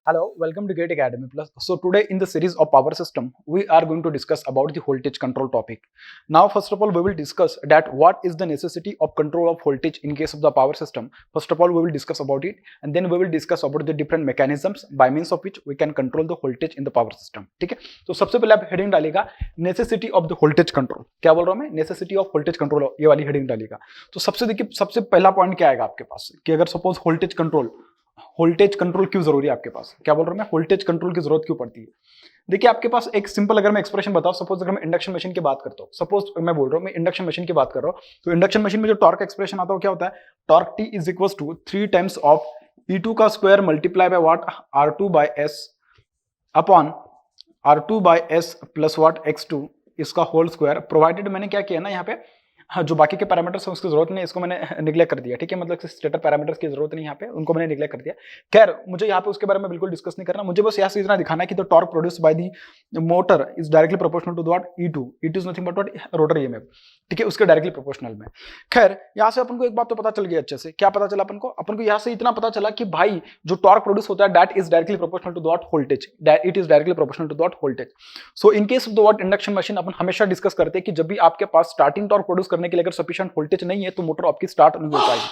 Hello, welcome to Gate Academy Plus. So today in the series of power system, we are going to discuss about the voltage control topic. Now, first of all, we will discuss that what is the necessity of control of voltage in case of the power system. First of all, we will discuss about it, and then we will discuss about the different mechanisms by means of which we can control the voltage in the power system. ठीक है? तो सबसे पहले आप heading डालेगा necessity of the voltage control. क्या बोल रहा हूं मैं? नेसेसिटी ऑफ वोल्टेज कंट्रोल, ये वाली हेडिंग डालेगा. तो सबसे देखिए, सबसे पहला पॉइंट क्या आएगा आपके पास कि अगर सपोज वोल्टेज कंट्रोल क्यों जरूरी है आपके पास. क्या बोल रहा हूं मैं? वोल्टेज कंट्रोल की जरूरत क्यों पड़ती है. देखिए, आपके पास एक सिंपल अगर मैं एक्सप्रेशन बताऊं, सपोज अगर मैं इंडक्शन मशीन की बात करता हूं, सपोज मैं बोल रहा हूं मैं इंडक्शन मशीन की बात कर रहा हूं, तो इंडक्शन मशीन में जो टॉर्क एक्सप्रेशन आता है क्या होता है? Torque T is equal to 3 times of E2 का square multiply by what R2 by S upon R2 by S plus what X2 इसका होल स्क्वायर, प्रोवाइडेड मैंने क्या किया ना यहाँ पे, हाँ, जो बाकी के पैरामीटर्स हैं उसकी जरूरत नहीं, इसको मैंने निगलेक्ट कर दिया. ठीक है, मतलब स्टेटर पैरामीटर्स की जरूरत नहीं यहाँ पे, उनको मैंने निगलेक्ट कर दिया. खैर, मुझे यहाँ पे उसके बारे में बिल्कुल डिस्कस नहीं करना, मुझे बस यहाँ से इतना दिखाना है कि the torque produced by the motor is directly proportional to what E2. E2 is nothing but what rotor EMF. ठीक है, उसके डायरेक्टली प्रोपोर्शनल में. खैर, यहाँ से अपन को एक बात तो पता चल गई अच्छे से. क्या पता चला अपन को यहाँ से इतना पता चला कि भाई जो टॉर्क प्रोड्यूस होता है that is directly proportional to what voltage, it is directly proportional to what voltage. So in case of the what induction machine अपन हमेशा डिस्कस करते हैं कि जब भी आपके पास स्टार्टिंग टॉर्क प्रोड्यूस करने के लिए अगर सफिशिएंट वोल्टेज नहीं है तो मोटर आपकी स्टार्ट नहीं हो पाएगी.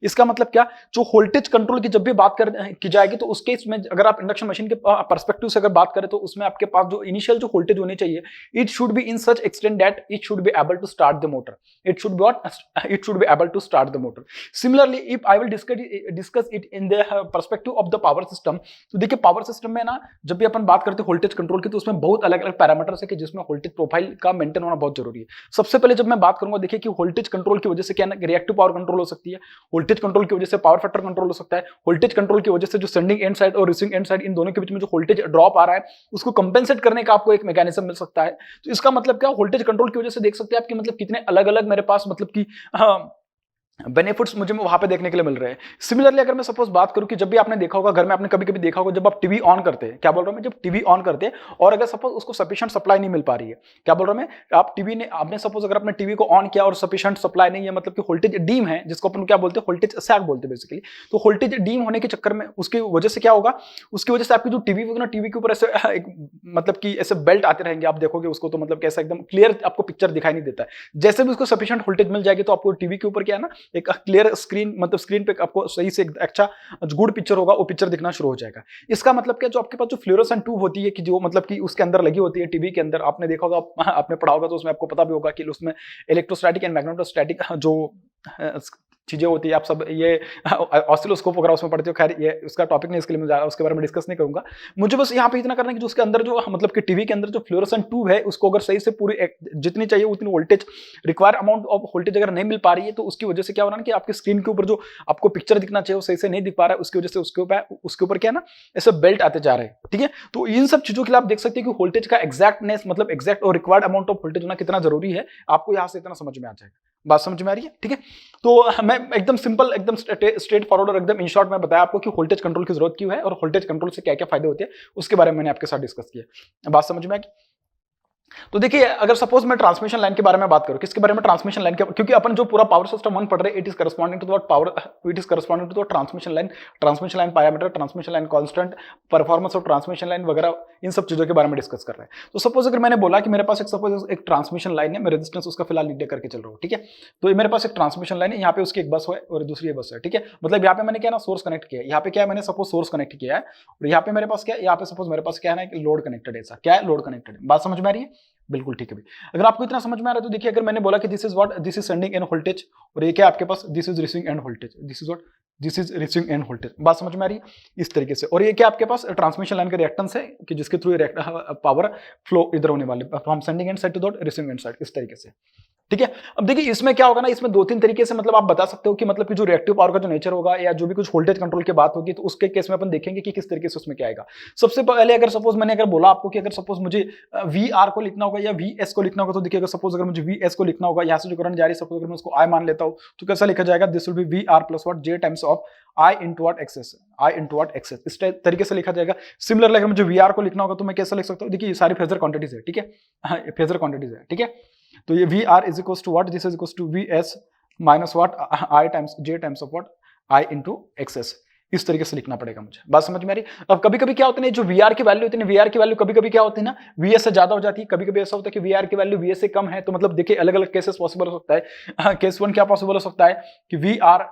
इसका मतलब क्या, जो वोल्टेज कंट्रोल की जब भी बात की जाएगी तो उसके इसमें अगर आप इंडक्शन मशीन के पर्सपेक्टिव से अगर बात करें तो उसमें आपके पास जो इनिशियल जो वोल्टेज होनी चाहिए, it should be in such extent that it should be able to start the motor. It should be able to start the motor. Similarly if I will discuss it in the perspective of the power system, तो देखिए power system में ना जब भी अपन बात करते हैं voltage control की, तो उसमें बहुत अलग अलग पैरामीटर्स है कि जिसमें वोल्टेज प्रोफाइल का मेंटेन होना बहुत जरूरी है. सबसे पहले जब मैं बात करूंगा, देखिए कि वोल्टेज कंट्रोल की वजह से क्या ना रिएक्टिव पावर कंट्रोल हो सकती है, वोल्टेज कंट्रोल की वजह से पावर फैक्टर कंट्रोल हो सकता है, वोल्टेज कंट्रोल की वजह से जो सेंडिंग एंड साइड और रिसीविंग एंड साइड इन दोनों के बीच में जो वोल्टेज ड्रॉप आ रहा है उसको कंपेंसेट करने का आपको एक मैकेनिज्म मिल सकता है. तो इसका मतलब क्या, वोल्टेज कंट्रोल की वजह से देख सकते हैं आपकी मतलब कितने अलग अलग मेरे पास मतलब कि बेनिफिट्स मुझे वहां पे देखने के लिए मिल रहे हैं. सिमिलरली अगर मैं सपोज बात करूं कि जब भी आपने देखा होगा घर में, आपने कभी कभी देखा होगा जब आप टीवी ऑन करते हैं, क्या बोल रहा हूं मैं, जब टीवी ऑन करते हैं और अगर सपोज उसको सफिशिएंट सप्लाई नहीं मिल पा रही है, क्या बोल रहा हूं मैं, आप टीवी ने आपने सपोज अगर अपने टीवी को ऑन किया और सफिशिएंट सप्लाई नहीं है, मतलब कि वोल्टेज डीम है, जिसको अपन क्या बोलते हैं वोल्टेज सैग बोलते हैं बेसिकली. तो वोल्टेज डीम होने के चक्कर में उसकी वजह से क्या होगा, उसकी वजह से आपकी जो टीवी होगी ना, टीवी के ऊपर ऐसे एक मतलब कि ऐसे बेल्ट आते रहेंगे, आप देखोगे उसको तो मतलब कैसा एकदम क्लियर आपको पिक्चर दिखाई नहीं देता है. जैसे भी उसको सफिशिएंट वोल्टेज मिल जाएगी तो आपको टीवी के ऊपर क्या है ना एक क्लियर स्क्रीन, मतलब स्क्रीन पे आपको सही से अच्छा गुड पिक्चर होगा, वो पिक्चर दिखना शुरू हो जाएगा. इसका मतलब क्या, जो आपके पास जो फ्लोरोसेंट ट्यूब होती है कि जो मतलब कि उसके अंदर लगी होती है टीवी के अंदर, आपने देखा होगा, आपने पढ़ा होगा तो उसमें आपको पता भी होगा कि उसमें इलेक्ट्रोस्टैटिक एंड मैग्नेटोस्टैटिक जो चीजें होती है, आप सब ये ऑसिलोस्कोप वगैरह उसमें पढ़ते हो. खैर, ये उसका टॉपिक नहीं, इसके लिए मैं उसके बारे में डिस्कस नहीं करूंगा. मुझे बस यहाँ पे इतना करना है कि जो उसके अंदर जो मतलब कि टीवी के अंदर जो फ्लोरोसेंट ट्यूब है उसको अगर सही से पूरी जितनी चाहिए उतनी voltage, require amount of voltage अगर नहीं मिल पा रही है तो उसकी वजह से क्या हो रहा है कि आपकी स्क्रीन के ऊपर जो आपको पिक्चर दिखना चाहिए वो सही से नहीं दिख पा रहा है. उसकी वजह से उसके ऊपर क्या है ना ऐसे बेल्ट आते जा रहे हैं. ठीक है, तो इन सब चीजों के लिए आप देख सकते हैं कि वोल्टेज का एक्जैक्टनेस, मतलब एक्जैक्ट और रिक्वायर्ड अमाउंट ऑफ वोल्टेज होना कितना जरूरी है, आपको यहाँ से इतना समझ में आ जाएगा. बात समझ में आ रही है? ठीक है, तो मैं एकदम सिंपल, एकदम स्ट्रेट फॉरवर्ड और एकदम इन शॉर्ट में बताया आपको कि वोल्टेज कंट्रोल की जरूरत क्यों है और वोल्टेज कंट्रोल से क्या क्या फायदे होते हैं, उसके बारे में मैंने आपके साथ डिस्कस किया. बात समझ में आ गई? तो देखिए, अगर सपोज मैं ट्रांसमिशन लाइन के बारे में बात करूं, किसके बारे में, ट्रांसमिशन लाइन के, क्योंकि अपन जो पूरा पावर सिस्टम 1 पढ़ रहे हैं, it is corresponding to the power, it is corresponding to the transmission line parameter, transmission line constant, performance of transmission line वगैरह, इन सब चीजों के बारे में डिस्कस कर रहे हैं. तो सपोज अगर मैंने बोला कि मेरे पास एक ट्रांसमिशन लाइन है, मैं रेजिस्टेंस उसका फिलहाल लीड करके चल रहा हूँ. ठीक है, तो मेरे पास एक ट्रांसमिशन लाइन है, यहाँ पे उसकी एक बस है और दूसरी बस है. ठीक है, मतलब यहाँ पे मैंने क्या ना सोर्स कनेक्ट किया है, यहाँ पे क्या है मैंने सपोज सोर्स कनेक्ट किया है, और यहाँ पे मेरे पास क्या है, यहाँ पे सपोज मेरे पास क्या है ना लोड कनेक्टेड है. ऐसा क्या है, लोड कनेक्टेड है. बात समझ में आ रही है? बिल्कुल ठीक है भाई. अगर आपको इतना समझ में आ रहा है तो देखिए, अगर मैंने बोला कि this is what, this is sending end voltage, और ये क्या आपके पास, this is receiving end voltage, this is what, this is receiving end voltage. बात समझ में आ रही है? इस तरीके से. और ये क्या आपके पास ट्रांसमिशन लाइन का रिएक्टेंस है कि जिसके थ्रू पावर फ्लो इधर होने वाले, from sending end side to the receiving end side, इस तरीके से. ठीक है, अब देखिए इसमें क्या होगा ना, इसमें 2-3 तरीके से मतलब आप बता सकते हो कि मतलब कि जो रिएक्टिव पावर का जो नेचर होगा या जो भी कुछ वोल्टेज कंट्रोल की बात होगी, तो उसके केस में अपन देखेंगे कि किस तरीके से उसमें क्या आएगा. सबसे पहले अगर सपोज मैंने अगर बोला आपको कि अगर सपोज मुझे वी आर को लिखना होगा या वी एस को लिखना होगा, तो देखिए अगर सपोज अगर मुझे वी एस को लिखना होगा, यहाँ से जो करंट जा रही है सपोज अगर मैं उसको आई मान लेता हूँ, तो कैसा लिखा जाएगा, this will be V R plus what j times of I into what X S, I into what access, इस तरीके से लिखा जाएगा. सिमिलरली अगर मुझे वी आर को लिखना होगा तो मैं कैसा लिख सकता हूँ, देखिए ये सारी फेजर क्वांटिटीज है. ठीक है, फेजर क्वांटिटीज है. ठीक है, तो ये V R is equal to what, this is equal to V S minus what I times j times of what I into X S. इस तरीके से लिखना पड़ेगा मुझे। बात समझ में आ रही? अब कभी कभी क्या होता है, जो वीआर की वैल्यू होती है, वीआर की वैल्यू कभी कभी क्या होती है ना, वीएस से ज्यादा हो जाती है, कभी कभी ऐसा होता है कि वीआर की वैल्यू वीएस से कम है। तो मतलब देखिए अलग अलग केसेस पॉसिबल हो सकता है। केस वन क्या पॉसिबल हो सकता है कि V R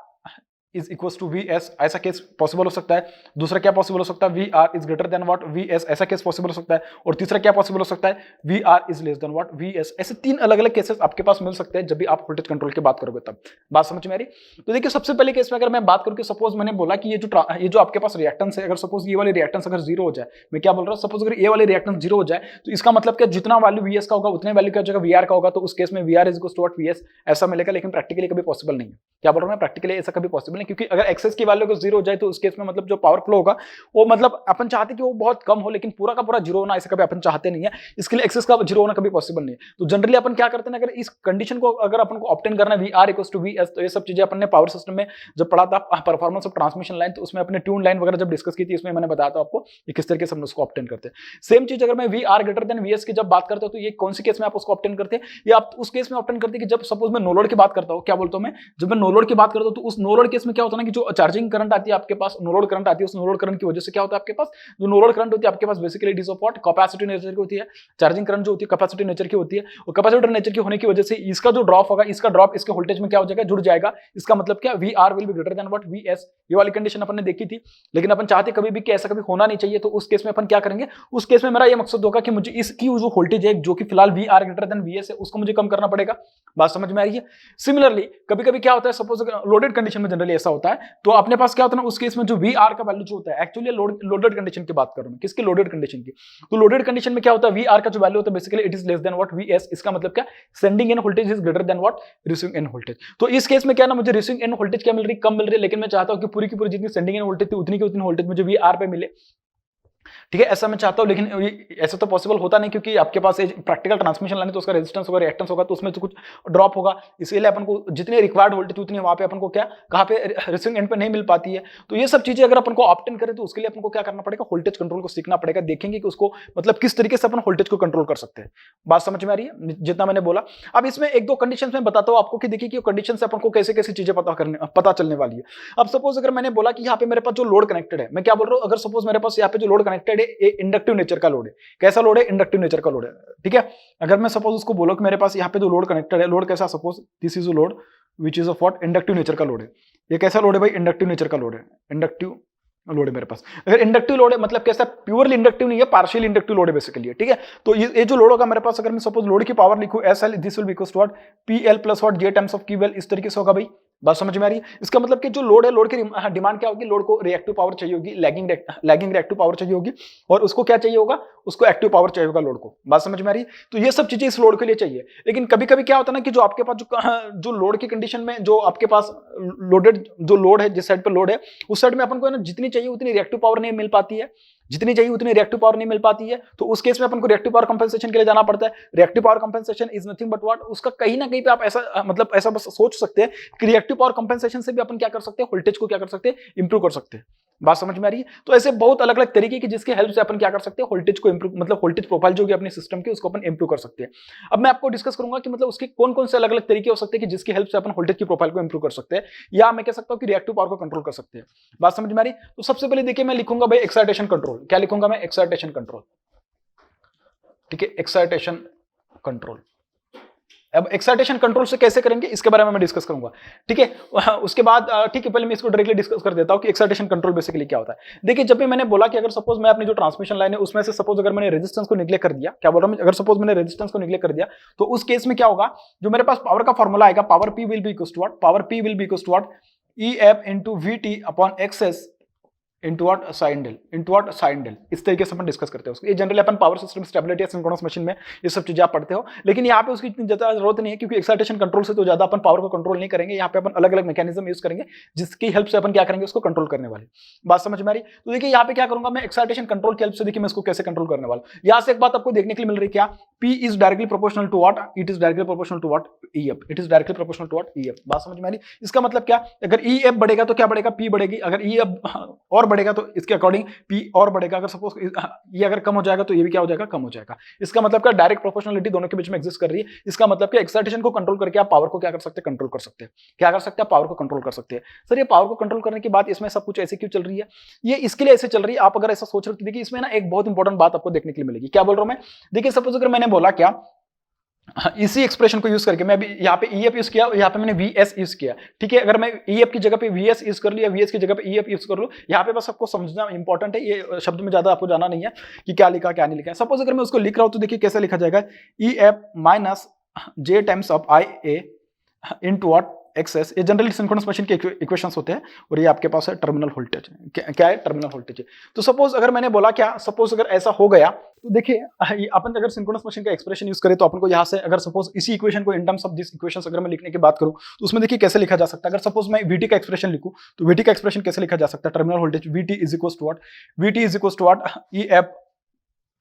is equal to V S, ऐसा केस पॉसिबल हो सकता है। दूसरा क्या पॉसिबल हो सकता है, V R is greater than what V S, ऐसा केस पॉसिबल हो सकता है। और तीसरा क्या पॉसिबल हो सकता है, V R is less than what V S. ऐसे तीन अलग अलग केसेस आपके पास मिल सकते हैं जब भी आप वोल्टेज कंट्रोल की बात करोगे तब। बात समझ में आ रही? तो देखिए सबसे पहले केस में अगर मैं बात करूं कि सपोज मैंने बोला कि ये जो आपके पास रिएक्टेंस है, अगर सपोज ये वाले रिएक्टेंस अगर जीरो हो जाए, मैं क्या बोल रहा हूं, सपोज अगर ये वाले रिएक्टेंस जीरो हो जाए तो इसका मतलब क्या, जितना वैल्यू वी एस का होगा उतने वैल्यू क्या हो जाएगा, वी आर का होगा। तो उस केस में V R is equal to what V S ऐसा मिलेगा। लेकिन प्रैक्टिकली कभी पॉसिबल नहीं है। क्या बोल रहा हूं मैं, प्रैक्टिकली ऐसा कभी पॉसिबल नहीं, क्योंकि अगर एक्सेस की वैल्यू को जीरो हो जाए तो उस केस में मतलब जो पावर फ्लो होगा वो मतलब अपन चाहते कि वो बहुत कम हो, लेकिन पूरा का पूरा जीरो होना ऐसे कभी अपन चाहते नहीं है। इसके लिए एक्सेस का जीरो होना कभी पॉसिबल नहीं है। तो जनरली अपन क्या करते हैं, अगर इस कंडीशन को अगर अपन को ऑब्टेन करना है V R equal to V S, तो ये सब चीजें अपन ने पावर सिस्टम में जब पढ़ा था परफॉर्मेंस ऑफ ट्रांसमिशन लाइन, तो उसमें अपने ट्यून लाइन वगैरह जब डिस्कस की थी, इसमें मैंने बताया था आपको कि किस तरीके से हम उसको ऑब्टेन करते हैं। सेम चीज अगर मैं V R greater than V S की जब बात करता हूं, तो ये कौन सी केस में आप उसको ऑब्टेन करते हैं, या आप उस केस में ऑब्टेन करते हैं कि जब सपोज मैं नो लोड की बात करता हूं। क्या बोलता हूं मैं, जब मैं नो लोड की बात करता हूं तो उस नो लोड केस में क्या होता है ना कि जो चार्जिंग करंट आती है आपके पास, नो लोड करंट आती है, उस नो लोड करंट की वजह से क्या होता है आपके पास, जो नो लोड करंट होती है आपके पास basically it is of what capacity nature की होती है। चार्जिंग करंट जो होती है कैपेसिटी नेचर की होती है, और कैपेसिटी नेचर की होने की वजह से इसका जो ड्रॉप होगा, इसका ड्रॉप इसके वोल्टेज में क्या हो जाएगा, जुड़ जाएगा। इसका मतलब क्या, V R will be greater than what V S. ये वाली कंडीशन अपन ने देखी थी, लेकिन अपन चाहते कभी भी कि ऐसा कभी होना नहीं चाहिए। तो उस केस में अपन क्या करेंगे, उस केस में मेरा ये मकसद होगा कि मुझे इसकी जो वोल्टेज है जो कि फिलहाल V R greater than V S है, उसको मुझे कम करना पड़ेगा। बात समझ में आ रही है? सिमिलरली कभी कभी क्या होता है, सपोज लोडेड कंडीशन में जनरली ऐसा होता है, तो अपने पास क्या होता है ना, उस केस में जो वी आर का वैल्यू जो होता है, एक्चुअली लोडेड कंडीशन की बात कर रहा हूं, किसकी, लोडेड कंडीशन की। तो लोडेड कंडीशन में क्या होता है, वी आर का जो वैल्यू होता है basically it is less than what V S. इसका मतलब क्या, sending end voltage is greater than what receiving end voltage. तो इस केस में क्या ना, मुझे रिसीविंग इन वोल्टेज क्या मिल रही, कम मिल रही है, लेकिन मैं चाहता हूं कि पूरी की पूरी जितनी सेंडिंग इन वोल्टेज थी उतनी की उतनी वोल्टेज मुझे वी आर पे मिले। ठीक है, ऐसा मैं चाहता हूं, लेकिन ऐसा तो पॉसिबल होता नहीं, क्योंकि आपके पास प्रैक्टिकल ट्रांसमिशन लाइन है, तो उसका रेजिस्टेंस होगा, रिएक्टेंस होगा, तो उसमें तो कुछ ड्रॉप होगा। इसलिए अपन को जितनी रिक्वायर्ड वोल्टेज उतनी वहां पे अपन को क्या, कहां पे, रिसीविंग एंड पे नहीं मिल पाती है। तो ये सब चीजें अगर अपन को ऑप्टेन करें, तो उसके लिए अपन को क्या करना पड़ेगा, वोल्टेज कंट्रोल को सीखना पड़ेगा। देखेंगे कि उसको मतलब किस तरीके से अपन वोल्टेज को कंट्रोल कर सकते हैं। बात समझ में आ रही है जितना मैंने बोला? अब इसमें एक दो कंडीशन में बताता हूं आपको कि देखिए कि कंडीशन से अपन को कैसे कैसी चीजें पता चलने वाली है। अब सपोज अगर मैंने बोला कि यहाँ पे मेरे पास जो लोड कनेक्टेड है, मैं क्या बोल रहा हूँ, अगर सपोज मेरे पास यहाँ पे जो लोड कनेक्टेड है इंडक्टिव नेचर का लोड है। कैसा लोड है, इंडक्टिव नेचर का लोड है। ठीक है, अगर मैं सपोज उसको बोलो कि मेरे पास यहाँ पे जो लोड कनेक्टेड है, लोड कैसा, suppose this is a load which is of what inductive nature का लोड है। ये कैसा लोड है भाई, इंडक्टिव नेचर का लोड है, इंडक्टिव लोड है मेरे पास। अगर इंडक्टिव लोड है मतलब कैसा, प्योरली इंडक्टिव नहीं है, पार्शियल इंडक्टिव लोड है बेसिकली। ठीक है, तो ये जो लोड होगा मेरे पास, अगर मैं सपोज लोड की पावर लिखूं S L, this will be equal to what P L plus what j times of Q L, इस तरीके से होगा भाई। बात समझ में आ रही है? इसका मतलब कि जो लोड है, लोड की डिमांड क्या होगी, लोड को रिएक्टिव पावर चाहिए होगी, लैगिंग रिएक्टिव पावर चाहिए होगी, और उसको क्या चाहिए होगा, उसको एक्टिव पावर चाहिए होगा लोड को। बात समझ में आ रही है? तो ये सब चीजें इस लोड के लिए चाहिए। लेकिन कभी कभी क्या होता है ना कि जो आपके पास जो लोड की कंडीशन में जो आपके पास लोडेड जो लोड है, जिस साइड पर लोड है, उस साइड में अपन को ना जितनी चाहिए उतनी रिएक्टिव पावर नहीं मिल पाती है, जितनी चाहिए उतनी रिएक्टिव पावर नहीं मिल पाती है। तो उस केस में अपन को रिएक्टिव पावर कंपनसेशन के लिए जाना पड़ता है। Reactive power compensation is nothing but what, उसका कहीं ना कहीं पे आप ऐसा मतलब ऐसा बस सोच सकते हैं कि रिएक्टिव पावर कंपनसेशन से भी अपन क्या कर सकते हैं, वोल्टेज को क्या कर सकते हैं, इंप्रूव कर सकते हैं। बात समझ में आ रही है? तो ऐसे बहुत अलग अलग तरीके की जिसकी हेल्प से अपन क्या कर सकते हैं, वोल्टेज को इंप्रूव, मतलब वोल्टेज प्रोफाइल जो कि अपने सिस्टम की, उसको अपन इंप्रूव कर सकते हैं। अब मैं आपको डिस्कस करूंगा कि मतलब उसके कौन कौन से अलग अलग तरीके हो सकते हैं कि जिसकी हेल्प से अपन वोल्टेज की प्रोफाइल को इंप्रूव कर सकते हैं, या मैं कह सकता हूं कि रिएक्टिव पावर को कंट्रोल कर सकते हैं। बात समझ में आ रही? तो सबसे पहले देखिए मैं लिखूंगा भाई एक्साइटेशन कंट्रोल। क्या लिखूंगा मैं, एक्साइटेशन कंट्रोल। ठीक है, एक्साइटेशन कंट्रोल। अब एक्साइटेशन कंट्रोल से कैसे करेंगे इसके बारे में मैं डिस्कस करूंगा। ठीक है, उसके बाद ठीक है, पहले मैं इसको डायरेक्टली डिस्कस कर देता हूं कि एक्साइटेशन कंट्रोल बेसिकली क्या होता है। देखिए, जब भी मैंने बोला कि अगर सपोज मैं अपनी जो ट्रांसमिशन लाइन है उसमें से सपोज अगर मैंने रेजिस्टेंस को निगलेक्ट कर दिया, क्या बोल रहा हूं, अगर सपोज मैंने रेजिस्टेंस को निगलेक्ट कर दिया, तो उस केस में क्या होगा, जो मेरे पास पावर का फॉर्मूला आएगा, power P will be equal to what, power P will be equal to what E F into V T upon XS into what sine del. इस तरीके से अपन डिस्कस करते हैं उसको। ये जनरली अपन पावर सिस्टम स्टेबिलिटी या सिंक्रोनस मशीन में ये सब चीजें आप पढ़ते हो, लेकिन यहाँ पे उसकी इतनी ज्यादा जरूरत नहीं है, क्योंकि एक्साइटेशन कंट्रोल से तो ज्यादा अपन पावर को कंट्रोल नहीं करेंगे। यहाँ पे अपन अलग अलग मैकेनिज्म यूज करेंगे जिसकी हेल्प से अपन क्या करेंगे, उसको कंट्रोल करने वाले। बात समझ में आ रही? तो देखिए यहाँ पे क्या करूंगा मैं, एक्साइटेशन कंट्रोल की हेल्प से देखिए मैं इसको कैसे कंट्रोल करने वाला हूं। यहाँ से एक बात आपको देखने के लिए मिल रही है, क्या P is directly proportional to what, it is directly proportional to what EF, it is directly proportional to what EF। बात समझ में आ रही? इसका मतलब क्या, अगर EF बढ़ेगा तो क्या बढ़ेगा, P बढ़ेगी। अगर EF और बढ़ेगा तो इसके अकॉर्डिंग P और बढ़ेगा। अगर सपोज ये अगर कम हो जाएगा तो ये भी क्या हो जाएगा, कम हो जाएगा। इसका मतलब क्या, डायरेक्ट प्रोपोर्शनलिटी दोनों के बीच में एग्जिस्ट कर रही है। इसका मतलब क्या, एक्साइटेशन को कंट्रोल करके आप पावर को क्या कर सकते हैं, कंट्रोल कर सकते हैं। क्या कर सकते हैं, पावर को कंट्रोल कर सकते हैं। सर ये पावर को कंट्रोल करने की बात इसमें सब कुछ ऐसे क्यों चल रही है, ये इसके लिए ऐसे चल रही है। आप अगर ऐसा सोच रहे हो, देखिए इसमें ना एक बहुत इंपॉर्टेंट बात आपको देखने के लिए मिलेगी। क्या बोल रहा हूं मैं, देखिए सपोज अगर मैंने बोला क्या, इसी एक्सप्रेशन को यूज करके मैं अभी यहाँ पे EF यूज किया, यहाँ पे मैंने VS यूज किया, ठीक है। अगर मैं EF की जगह पे VS यूज कर लिया, VS की जगह पे EF यूज कर लूं, यहाँ पे बस आपको समझना इंपॉर्टेंट है, ये शब्द में ज्यादा आपको जाना नहीं है कि क्या लिखा क्या नहीं लिखा है। सपोज अगर मैं उसको लिख रहा हूं तो देखिए कैसे लिखा जाएगा, EF minus J times of IA into what, XS. ये जनरली सिंक्रोनस मशीन के इक्वेशंस होते हैं, और ये आपके पास है टर्मिनल वोल्टेज। क्या है, टर्मिनल वोल्टेज है। तो सपोज अगर मैंने बोला क्या, सपोज अगर ऐसा हो गया तो देखिए अपन अगर सिंक्रोनस मशीन का एक्सप्रेशन यूज करें तो अपन को यहाँ से अगर सपोज इसी इक्वेशन को in terms of this equations अगर मैं लिखने की बात करूं तो उसमें देखिए कैसे लिखा जा सकता है। अगर सपोज मैं VT का एक्सप्रेशन लिखूं तो VT का एक्सप्रेशन कैसे लिखा जा सकता है, terminal voltage VT is equal to what, VT is equal to what, EF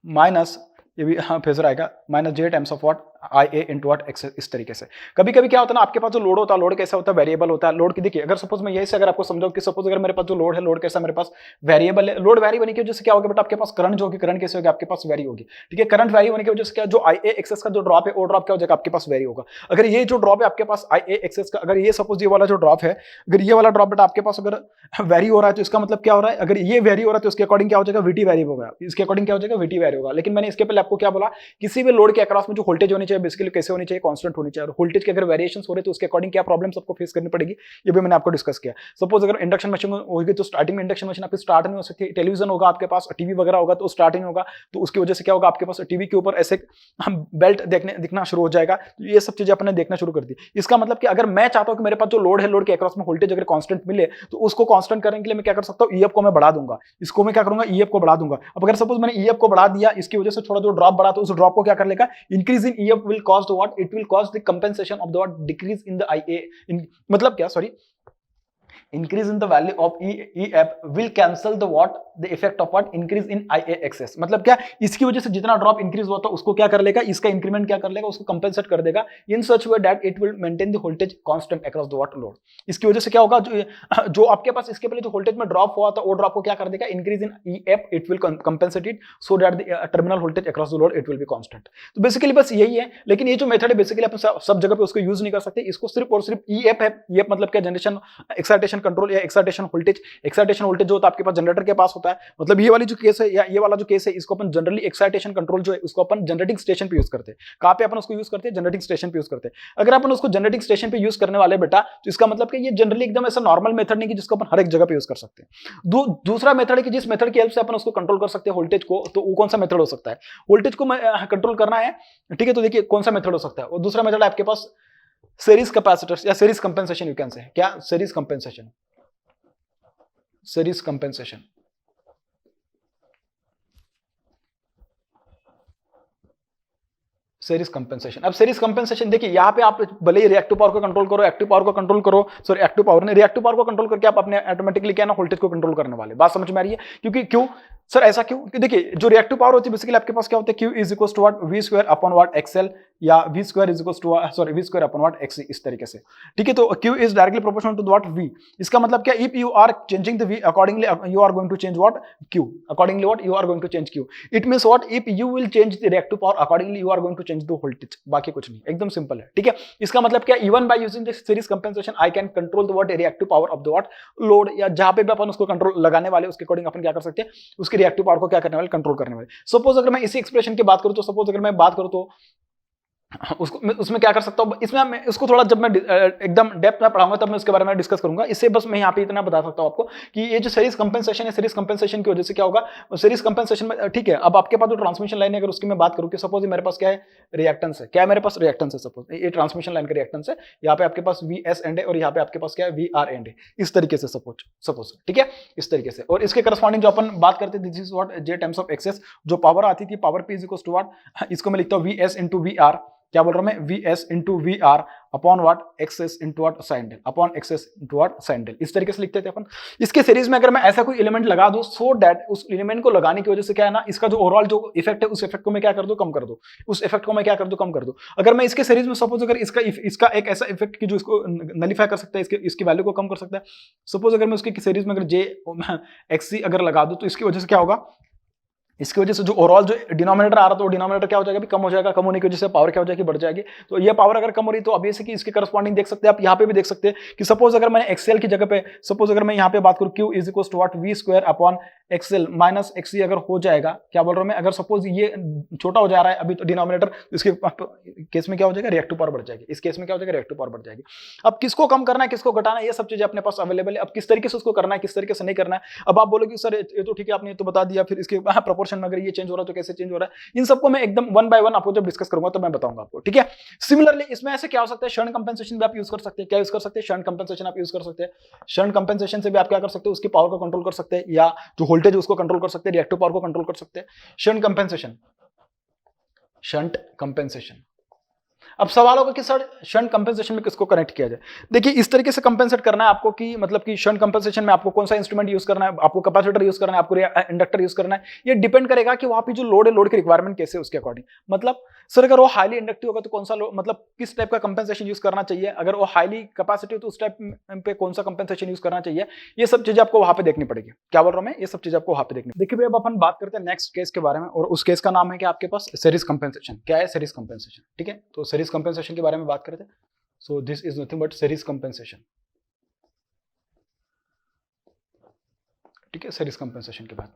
minus, ये भी हाँ फेजर आएगा, minus J times of what IA into what access. इस तरीके से कभी कभी क्या होता है ना, आपके पास जो लोड होता है, लोड कैसा होता है, वेरिएबल होता है। लोड की देखिए, अगर सपोज मैं यही से अगर आपको समझाऊं कि सपोज अगर मेरे पास जो लोड है, लोड कैसा मेरे पास वेरिएबल है, लोड वेरी होने की वजह से क्या होगा बेटा, आपके पास करंट जो होगी, करंट कैसे होगी, आपके पास वेरी होगी, ठीक है। करंट वेरी होने की वजह से क्या, जो IA एक्सेस का जो ड्रॉप है वो ड्रॉप क्या हो जाएगा, आपके पास वेरी होगा। अगर ये जो ड्रॉप है आपके पास IA एक्सेस का, अगर ये सपोज ये वाला जो ड्रॉप है, अगर ये वाला ड्रॉप बेटा आपके पास अगर वेरी हो रहा है तो इसका मतलब क्या हो रहा है, अगर ये वेरी हो रहा है तो उसके अकॉर्डिंग क्या हो जाएगा, VT वेरी होगा, इसके अकॉर्डिंग क्या हो जाएगा, VT वेरी होगा। लेकिन मैंने इसके पहले आपको क्या बोला, किसी भी लोड के अक्रॉस में जो वोल्टेज होनी चाहिए बेसिकली कैसे होनी चाहिए, कांस्टेंट होनी चाहिए। और वोल्टेज के अगर वेरिएशंस हो रहे तो उसके अकॉर्डिंग क्या प्रॉब्लम्स आपको फेस करनी पड़ेगी, ये भी मैंने आपको डिस्कस किया। सपोज अगर इंडक्शन मशीन होगी तो स्टार्टिंग में इंडक्शन मशीन आपकी स्टार्ट नहीं हो सकती, टेलीविजन होगा आपके पास, टीवी वगैरह होगा तो स्टार्ट नहीं होगा, तो उसकी वजह से क्या होगा, आपके पास टीवी के ऊपर ऐसे बेल्ट दिखना शुरू हो जाएगा। तो ये सब चीजें अपने देखना शुरू कर दी। इसका मतलब कि अगर मैं चाहता हूं कि मेरे पास जो लोड है, लोड के अक्रॉस में वोल्टेज अगर कांस्टेंट मिले तो उसको कांस्टेंट करने के लिए मैं क्या कर सकता हूं, EF को मैं बढ़ा दूंगा। इसको मैं क्या करूंगा, EF को बढ़ा दूंगा। अब अगर सपोज मैंने EF को बढ़ा दिया, इसकी वजह से थोड़ा जो ड्रॉप बढ़ा तो उस ड्रॉप को क्या कर लेगा, increase in EF will cause the what, it will cause the compensation of the what, decrease in the IA मतलब क्या, sorry, increase in the value of EF will cancel the what, the effect of what, increase in IA excess। मतलब क्या, इसकी वजह से जितना drop increase हुआ था उसको क्या कर लेगा, इसका इंक्रीमेंट क्या कर लेगा, उसको कंपेंसेट कर देगा in such way that it will maintain the voltage constant across the what load. इसकी वजह से क्या होगा, जो आपके पास इसके पहले जो वोल्टेज में ड्रॉप हुआ था वो ड्रॉप को क्या कर देगा, increase in EF, it will compensate it so that the terminal voltage across the load it will be constant. तो बेसिकली बस यही है। लेकिन ये जो मेथड है बेसिकली अपन सब जगह पे उसको यूज नहीं कर सकते, इसको सिर्फ और सिर्फ EF है। EF मतलब क्या, जनरेशन एक्साइटेशन कंट्रोल या एक्साइटेशन वोल्टेज। एक्साइटेशन वोल्टेज जो होता है आपके पास जनरेटर के पास होता है, मतलब ये वाली जो केस है या ये वाला जो केस है, इसको अपन जनरली एक्साइटेशन कंट्रोल जो है उसको अपन जनरेटिंग स्टेशन पे यूज करते हैं। कहां पे अपन उसको यूज करते हैं, जनरेटिंग स्टेशन पे यूज करते हैं। अगर अपन उसको जनरेटिंग स्टेशन पे यूज करने वाले बेटा, तो इसका मतलब कि ये जनरली एकदम ऐसा नॉर्मल मेथड नहीं कि जिसको अपन हर एक जगह पे यूज कर सकते हैं। दूसरा मेथड है कि जिस मेथड की हेल्प से अपन उसको कंट्रोल कर सकते हैं वोल्टेज को, तो वो कौन सा मेथड हो सकता है, वोल्टेज को कंट्रोल करना है, ठीक है। तो देखिए कौन सा मेथड हो सकता है, और दूसरा मेथड है आपके पास सीरीज कैपेसिटर्स या series compensation, you can say, क्या, series compensation, series compensation. Series compensation. अब सीरीज कंपेंसेशन देखिए, यहाँ पे आप भले ही रिएक्टिव पावर को कंट्रोल करो, एक्टिव पावर को कंट्रोल करो, सॉरी एक्टिव पावर ने, रिएक्टिव पावर को कंट्रोल करके आप अपने ऑटोमेटिकली क्या ना वोल्टेज को कंट्रोल करने वाले। बात समझ में आ रही है, क्योंकि क्यों सर ऐसा क्यों, कि देखिए जो रिएक्टिव पावर होती है बेसिकली आपके पास क्या होता है, Q is equal to what, V square upon what XL, या V square is equal to, sorry V square upon what XC, इस तरीके से, ठीक है। तो Q is directly proportional to what V। इसका मतलब क्या, if you are changing the V accordingly you are going to change what Q, accordingly what you are going to change Q। It means what, if you will change the reactive power accordingly you are going to change the voltage, बाकी कुछ नहीं, एकदम simple है, ठीक है। इसका मतलब क्या, even by using the series compensation I can control the what reactive power of the what load, या जहां पे भी अपन उसको कंट्रोल लगाने वाले उसके अकॉर्डिंग अपन क्या कर सकते हैं, उसकी रिएक्टिव पावर को क्या करने वाले, कंट्रोल करने वाले। सपोज अगर मैं इसी एक्सप्रेशन की बात करूं, तो सपोज अगर मैं बात करूं तो उसमें क्या कर सकता हूं, इसमें मैं इसको थोड़ा जब मैं एकदम डेप्थ में पढ़ाऊंगा तब मैं उसके बारे में डिस्कस करूंगा। इससे बस मैं यहाँ पे इतना बता सकता हूं आपको कि ये जो सीरीज कंपेंसेशन है, सीरीज कंपेंसेशन की वजह से क्या होगा, सीरीज कंपेंसेशन में, ठीक है। अब आपके पास जो ट्रांसमिशन लाइन है, अगर उसकी मैं बात करूं कि सपोज मेरे पास क्या है, रिएक्टेंस है, क्या है मेरे पास, रिएक्टेंस है। सपोज ये ट्रांसमिशन लाइन का रिएक्टेंस है, यहाँ पे आपके पास VS एंड है, और यहाँ पे आपके पास क्या है, VR एंड है, इस तरीके से सपोज, ठीक है, इस तरीके से। और इसके करस्पॉन्डिंग जो अपन बात करते थे, this is what J times of XS, जो पावर आती थी, power P is equal to what, इसको मैं लिखता हूँ VS इंटू VR, क्या बोल रहा हूं मैं, V S into V R upon what XS into what sine del upon XS into what sine del, इस तरीके से लिखते थे अपन। इसके सीरीज में अगर मैं ऐसा कोई एलिमेंट लगा दूं सो दैट उस एलिमेंट को लगाने की वजह से क्या है ना, इसका जो ओवरऑल जो इफेक्ट है उस इफेक्ट को मैं क्या कर दूं, कम कर दूं, उस इफेक्ट को मैं क्या कर दूं, कम कर दूं। अगर मैं इसके सीरीज में सपोज अगर इसका एक ऐसा इफेक्ट कि जो इसको नलीफाई कर सकता है, इसकी वैल्यू को कम कर सकता है, सपोज अगर मैं उसकी सीरीज में अगर जे एक्सी अगर लगा दूं तो इसकी वजह से क्या होगा, इसकी वजह से जो ओवरऑल जो डिनोमिनेटर आ रहा था वो डिनोमिनेटर क्या हो जाएगा, भी कम हो जाएगा। कम होने की वजह से पावर क्या हो जाएगी, बढ़ जाएगी। तो ये पावर अगर कम हो रही तो अब कि इसके करस्पॉन्डिंग देख सकते हैं आप, यहाँ पे भी देख सकते हैं कि सपोज अगर मैंने एक्सएल की जगह पे सपोज अगर मैं यहाँ पे बात करूँ Q is equal to what V square upon XL minus XC अगर हो जाएगा, क्या बोल रहा हूँ मैं, अगर सपोज ये छोटा हो जा रहा है अभी तो डिनोमिनेटर, इसके केस में क्या हो जाएगा, रिएक्टिव पावर बढ़ जाएगी। इस केस में क्या हो जाएगा, रिएक्टिव पावर बढ़ जाएगी। अब किसको कम करना है, किसको घटाना है, ये सब चीजें अपने पास अवेलेबल है। अब किस तरीके से उसको करना है, किस तरीके से नहीं करना है। अब आप बोलोगे सर ये तो ठीक है आपने तो बता दिया, फिर इसके प्रोपोर्शन में अगर ये चेंज हो रहा है तो कैसे चेंज हो रहा है, इन सबको मैं एकदम वन बाय वन आपको जब डिस्कस करूंगा तो मैं बताऊंगा आपको, ठीक है। सिमिलरली इसमें ऐसे क्या हो सकता है, शंट कंपेंसेशन भी आप यूज कर सकते हैं। क्या यूज कर सकते हैं, शंट कंपेंसेशन आप यूज कर सकते हैं। शंट कंपेंसेशन से भी आप क्या कर सकते हैं, उसकी पावर को कंट्रोल कर सकते हैं, या जो वोल्टेज उसको कंट्रोल कर सकते हैं, रिएक्टिव पावर को कंट्रोल कर सकते हैं। Shunt compensation, shunt compensation. अब सवाल होगा कि सर शंट कंपेंसेशन में किसको कनेक्ट किया जाए। देखिए इस तरीके से कंपेंसेट करना है आपको कि मतलब कि शंट कंपेंसेशन में आपको कौन सा इंस्ट्रूमेंट यूज करना है, आपको कैपेसिटर यूज करना है, आपको इंडक्टर यूज करना है। ये डिपेंड करेगा कि वहां पे जो लोड है, लोड की रिक्वायरमेंट कैसे है उसके अकॉर्डिंग। मतलब सर अगर वो हाईली इंडक्टिव होगा तो कौन सा मतलब किस टाइप का कंपेंसेशन यूज करना चाहिए, अगर वो हाईली कैपेसिटिव तो उस टाइप पे कौन सा कंपेंसेशन यूज करना चाहिए, ये सब चीजें आपको वहां पे देखनी पड़ेगी। क्या बोल रहा हूं मैं, ये सब चीजें आपको वहां पे देखनी। देखिए अब अपन बात करते हैं नेक्स्ट केस के बारे में, और उस केस का नाम है कि आपके पास सीरीज कंपेंसेशन। क्या है, सीरीज कंपेंसेशन, ठीक है। तो सीरीज कंपेंसेशन के बारे में बात करते हैं। So this is nothing but series compensation, ठीक है। सीरीज कंपेंसेशन के बाद